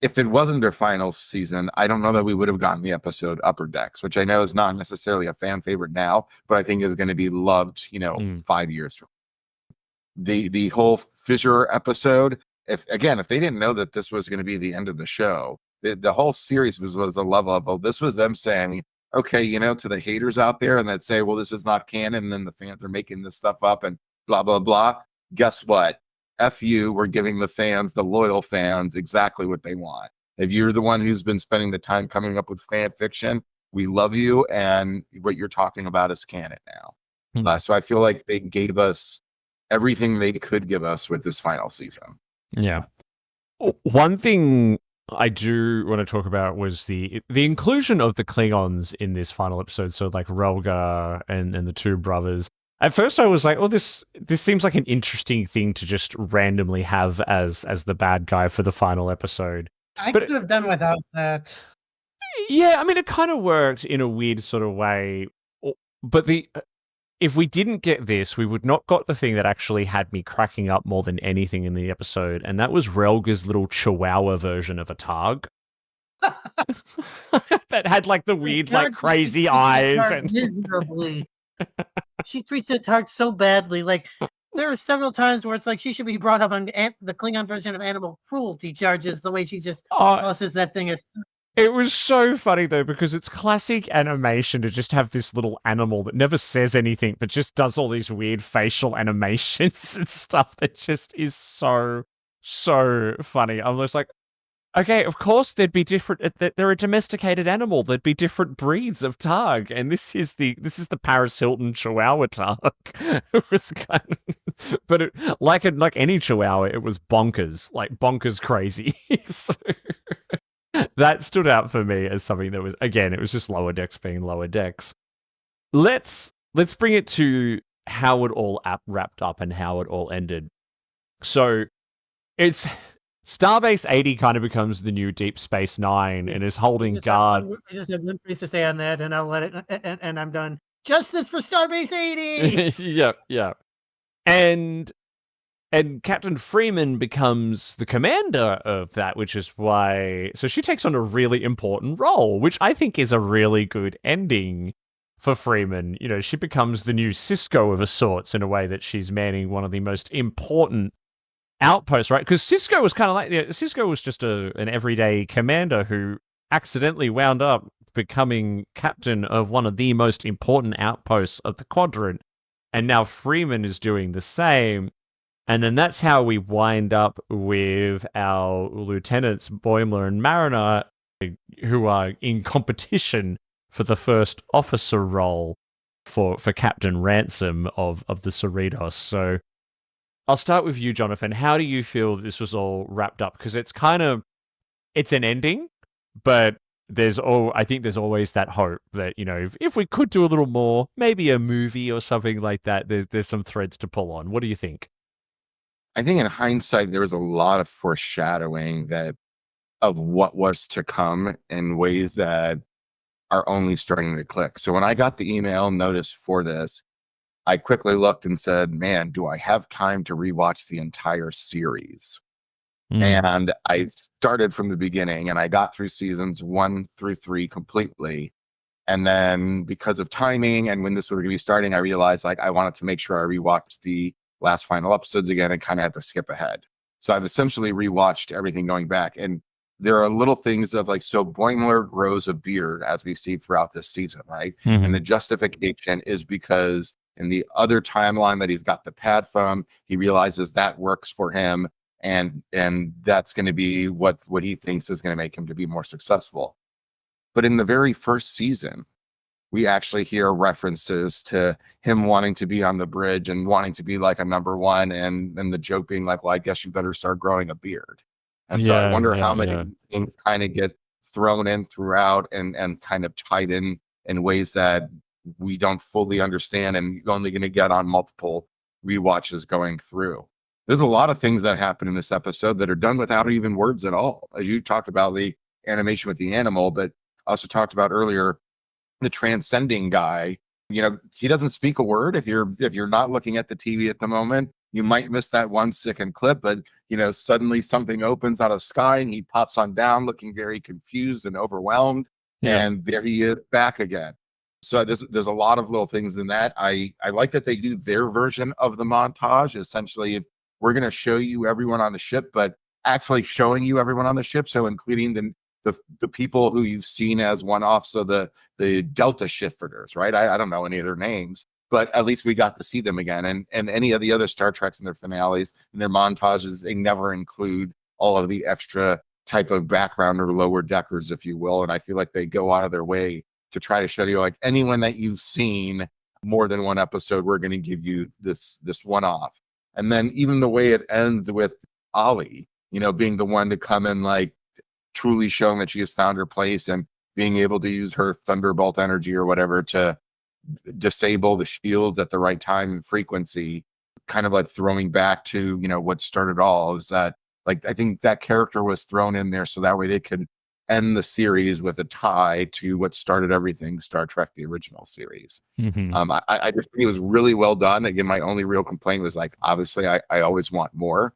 if it wasn't their final season, I don't know that we would have gotten the episode Upper Decks, which I know is not necessarily a fan favorite now, but I think is going to be loved, 5 years from now. The whole Fissure episode, if they didn't know that this was going to be the end of the show, the whole series was a level of, this was them saying, okay, to the haters out there and that say, well, this is not canon, and then the fans are making this stuff up and blah, blah, blah. Guess what? F you, we're giving the fans, the loyal fans, exactly what they want. If you're the one who's been spending the time coming up with fan fiction, we love you, and what you're talking about is canon now. So I feel like they gave us everything they could give us with this final season. Yeah. One thing I do want to talk about was the inclusion of the Klingons in this final episode. So like Relgar and the two brothers. At first I was like, oh, this seems like an interesting thing to just randomly have as the bad guy for the final episode. I could have done without that. Yeah, I mean, it kind of worked in a weird sort of way. But if we didn't get this, we would not got the thing that actually had me cracking up more than anything in the episode, and that was Relgar's little chihuahua version of a Targ. That had like the weird, like crazy eyes. And miserably. She treats the Targ so badly. Like, there are several times where it's like she should be brought up on the Klingon version of animal cruelty charges, the way she just tosses that thing as. It was so funny, though, because it's classic animation to just have this little animal that never says anything, but just does all these weird facial animations and stuff that just is so, so funny. I'm just like, okay, of course there'd be different. They're a domesticated animal. There'd be different breeds of Targ, and this is the Paris Hilton Chihuahua Targ. It was kind of, but like any Chihuahua, it was bonkers crazy. So that stood out for me as something that was, again, it was just Lower Decks being Lower Decks. Let's bring it to how it all wrapped up and how it all ended. So it's Starbase 80 kind of becomes the new Deep Space Nine and is holding guard. I just have one piece to say on that, and I'll let it, and I'm done. Justice for Starbase 80! Yeah. And Captain Freeman becomes the commander of that, which is why... So she takes on a really important role, which I think is a really good ending for Freeman. She becomes the new Cisco of a sorts in a way that she's manning one of the most important outposts, right? Because Cisco was kind of like... Cisco was just an everyday commander who accidentally wound up becoming captain of one of the most important outposts of the quadrant. And now Freeman is doing the same. And then that's how we wind up with our lieutenants Boimler and Mariner, who are in competition for the first officer role for Captain Ransom of the Cerritos. So I'll start with you, Jonathan. How do you feel this was all wrapped up? Because it's an ending, but I think there's always that hope that, if we could do a little more, maybe a movie or something like that, there's some threads to pull on. What do you think? I think in hindsight, there was a lot of foreshadowing of what was to come in ways that are only starting to click. So when I got the email notice for this, I quickly looked and said, man, do I have time to rewatch the entire series? And I started from the beginning, and I got through seasons 1 through 3 completely. And then because of timing and when this was going to be starting, I realized I wanted to make sure I rewatched the last final episodes again and kind of had to skip ahead. So I've essentially rewatched everything going back. And there are little things of so Boimler grows a beard as we see throughout this season, right? And the justification is because in the other timeline that he's got the pad from, he realizes that works for him. And that's going to be what he thinks is going to make him to be more successful. But in the very first season, we actually hear references to him wanting to be on the bridge and wanting to be like a number one, and the joke being well, I guess you better start growing a beard. And so I wonder how many things kind of get thrown in throughout and kind of tied in ways that we don't fully understand, and you're only going to get on multiple rewatches going through. There's a lot of things that happen in this episode that are done without even words at all. As you talked about the animation with the animal, but also talked about earlier, the transcending guy, he doesn't speak a word. If you're not looking at the TV at the moment, you might miss that 1 second clip, but suddenly something opens out of the sky and he pops on down looking very confused and overwhelmed. And there he is back again. So there's a lot of little things in that. I like that they do their version of the montage. Essentially, we're going to show you everyone on the ship, but actually showing you everyone on the ship. So including the people who you've seen as one-offs, so the Delta shifters, right? I don't know any of their names, but at least we got to see them again. And any of the other Star Treks in their finales and their montages, they never include all of the extra type of background or lower deckers, if you will. And I feel like they go out of their way to try to show you anyone that you've seen more than one episode, we're going to give you this one-off. And then even the way it ends with Ollie, being the one to come in, truly showing that she has found her place and being able to use her Thunderbolt energy or whatever to disable the shields at the right time and frequency, kind of throwing back to, what started all, is that I think that character was thrown in there so that way they could end the series with a tie to what started everything, Star Trek, the original series. I just think it was really well done. Again, my only real complaint was obviously I always want more.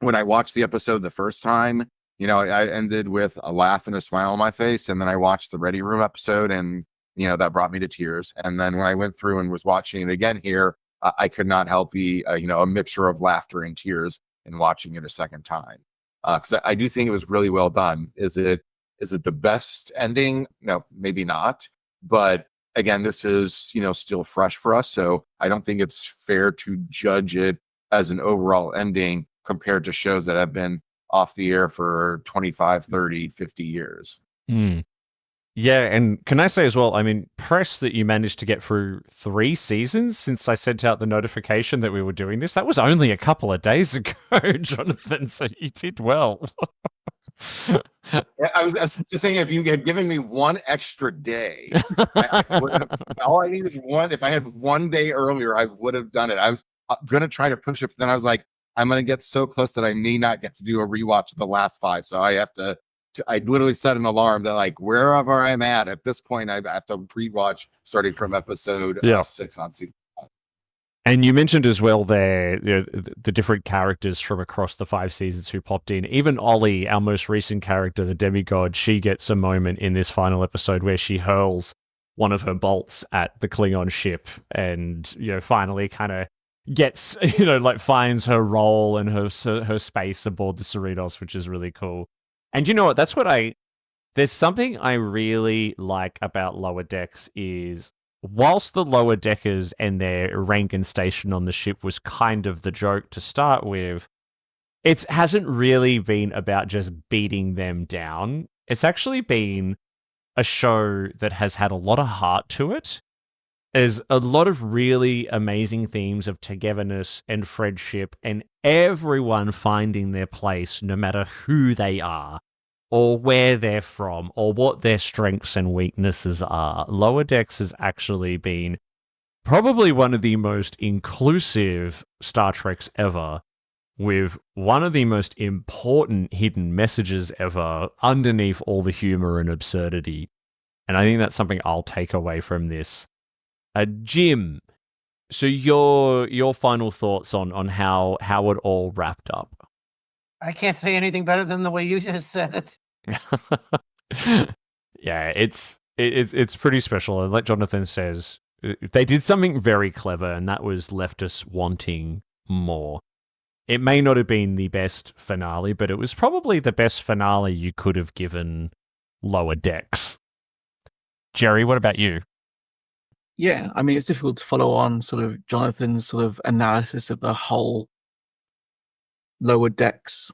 When I watched the episode the first time, I ended with a laugh and a smile on my face. And then I watched the Ready Room episode and, that brought me to tears. And then when I went through and was watching it again here, I could not help be, a mixture of laughter and tears in watching it a second time. Because I do think it was really well done. Is it the best ending? No, maybe not. But again, this is, still fresh for us. So I don't think it's fair to judge it as an overall ending compared to shows that have been off the air for 25, 30, 50 years. Yeah, and can I say as well, press that you managed to get through 3 seasons since I sent out the notification that we were doing this. That was only a couple of days ago, Jonathan, so you did well. I was just saying, if you had given me one extra day, all I need is one. If I had one day earlier, I would have done it. I was going to try to push it, but then I was like, I'm going to get so close that I may not get to do a rewatch of the last 5. So I have to I literally set an alarm that wherever I'm at this point, I have to rewatch starting from episode 6 on season 5. And you mentioned as well there the different characters from across the 5 seasons who popped in. Even Ollie, our most recent character, the demigod, she gets a moment in this final episode where she hurls one of her bolts at the Klingon ship and, finally kind of gets, finds her role and her space aboard the Cerritos, which is really cool. And you know what? There's something I really like about Lower Decks is, whilst the lower deckers and their rank and station on the ship was kind of the joke to start with, it hasn't really been about just beating them down. It's actually been a show that has had a lot of heart to it. There's a lot of really amazing themes of togetherness and friendship and everyone finding their place, no matter who they are. or where they're from or what their strengths and weaknesses are. Lower Decks has actually been probably one of the most inclusive Star Treks ever, with one of the most important hidden messages ever underneath all the humor and absurdity. And I think that's something I'll take away from this. Jim, so your final thoughts on how it all wrapped up. I can't say anything better than the way you just said it. Yeah, it's pretty special. And like Jonathan says, they did something very clever, and that was left us wanting more. It may not have been the best finale, but it was probably the best finale you could have given Lower Decks. Jerry, what about you? Yeah, I mean, it's difficult to follow on sort of Jonathan's sort of analysis of the whole Lower Decks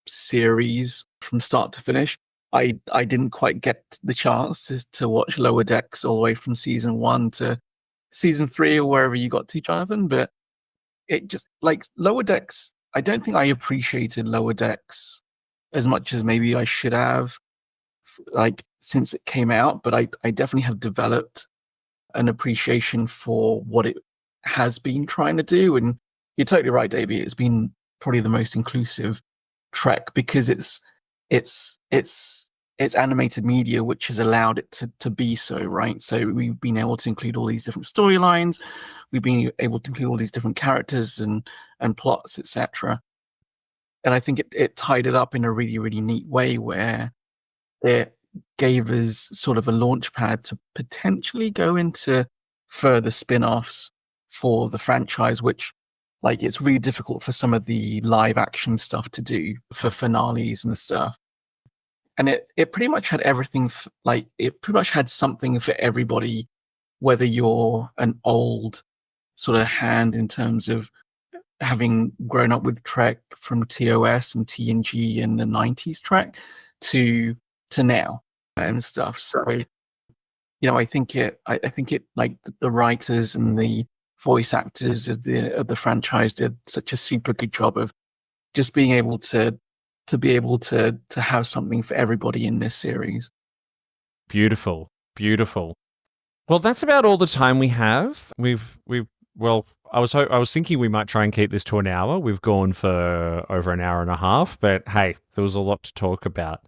series from start to finish. I didn't quite get the chance to watch Lower Decks all the way from season 1 to season 3 or wherever you got to, Jonathan, but it just, like, Lower Decks, I don't think I appreciated Lower Decks as much as maybe I should have, like, since it came out, but I definitely have developed an appreciation for what it has been trying to do. And you're totally right, Davey. It's been probably the most inclusive Trek because it's animated media, which has allowed it to be so, right? So we've been able to include all these different storylines. We've been able to include all these different characters and plots, etc. And I think it tied it up in a really, really neat way where it gave us sort of a launch pad to potentially go into further spin-offs for the franchise, which, like, it's really difficult for some of the live action stuff to do for finales and stuff. And it pretty much had everything, it pretty much had something for everybody, whether you're an old sort of hand in terms of having grown up with Trek from TOS and TNG and the 90s Trek to now and stuff. So, I think it like the writers and the voice actors of the franchise did such a super good job of just being able to have something for everybody in this series. Beautiful. Well, that's about all the time we have. Well, I was thinking we might try and keep this to an hour. We've gone for over an hour and a half, but hey, there was a lot to talk about.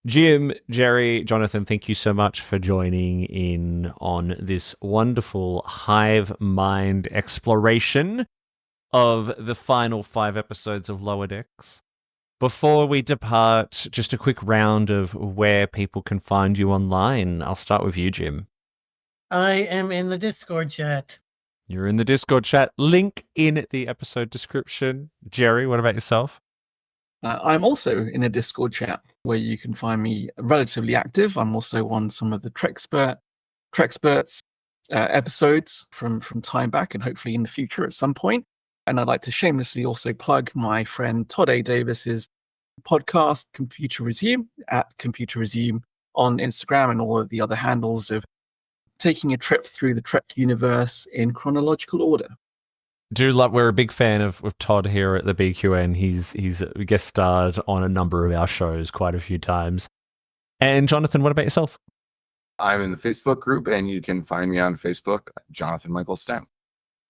Jim, Jerry, Jonathan, thank you so much for joining in on this wonderful hive mind exploration of the final 5 episodes of Lower Decks. Before we depart, just a quick round of where people can find you online. I'll start with you, Jim. I am in the Discord chat. You're in the Discord chat. Link in the episode description. Jerry, what about yourself? I'm also in a Discord chat where you can find me relatively active. I'm also on some of the Trexperts episodes from time back and hopefully in the future at some point. And I'd like to shamelessly also plug my friend Todd A. Davis's podcast, Computer Resume, at Computer Resume on Instagram and all of the other handles of taking a trip through the Trek universe in chronological order. We're a big fan of Todd here at the BQN. He's guest starred on a number of our shows quite a few times. And Jonathan, what about yourself? I'm in the Facebook group, and you can find me on Facebook, Jonathan Michael Stamp.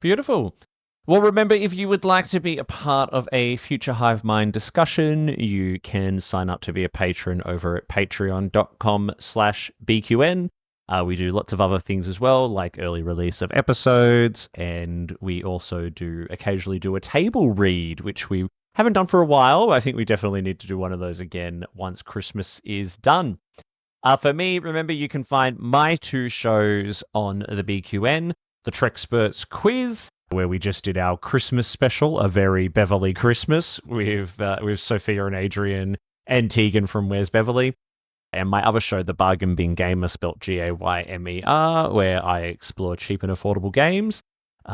Beautiful. Well, remember, if you would like to be a part of a future Hive Mind discussion, you can sign up to be a patron over at patreon.com/BQN. We do lots of other things as well, like early release of episodes, and we also occasionally do a table read, which we haven't done for a while. I think we definitely need to do one of those again once Christmas is done. For me, remember, you can find my 2 shows on the BQN, the Trexperts Quiz, where we just did our Christmas special, a very Beverly Christmas, with Sophia and Adrian and Tegan from Where's Beverly. And my other show, The Bargain Bin Gamer, spelt Gaymer, where I explore cheap and affordable games.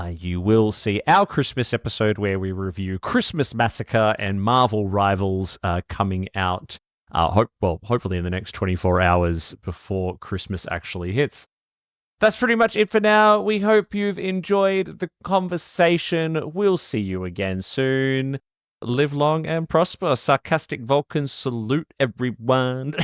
You will see our Christmas episode where we review Christmas Massacre and Marvel Rivals coming out, hopefully in the next 24 hours before Christmas actually hits. That's pretty much it for now. We hope you've enjoyed the conversation. We'll see you again soon. Live long and prosper. Sarcastic Vulcans salute everyone.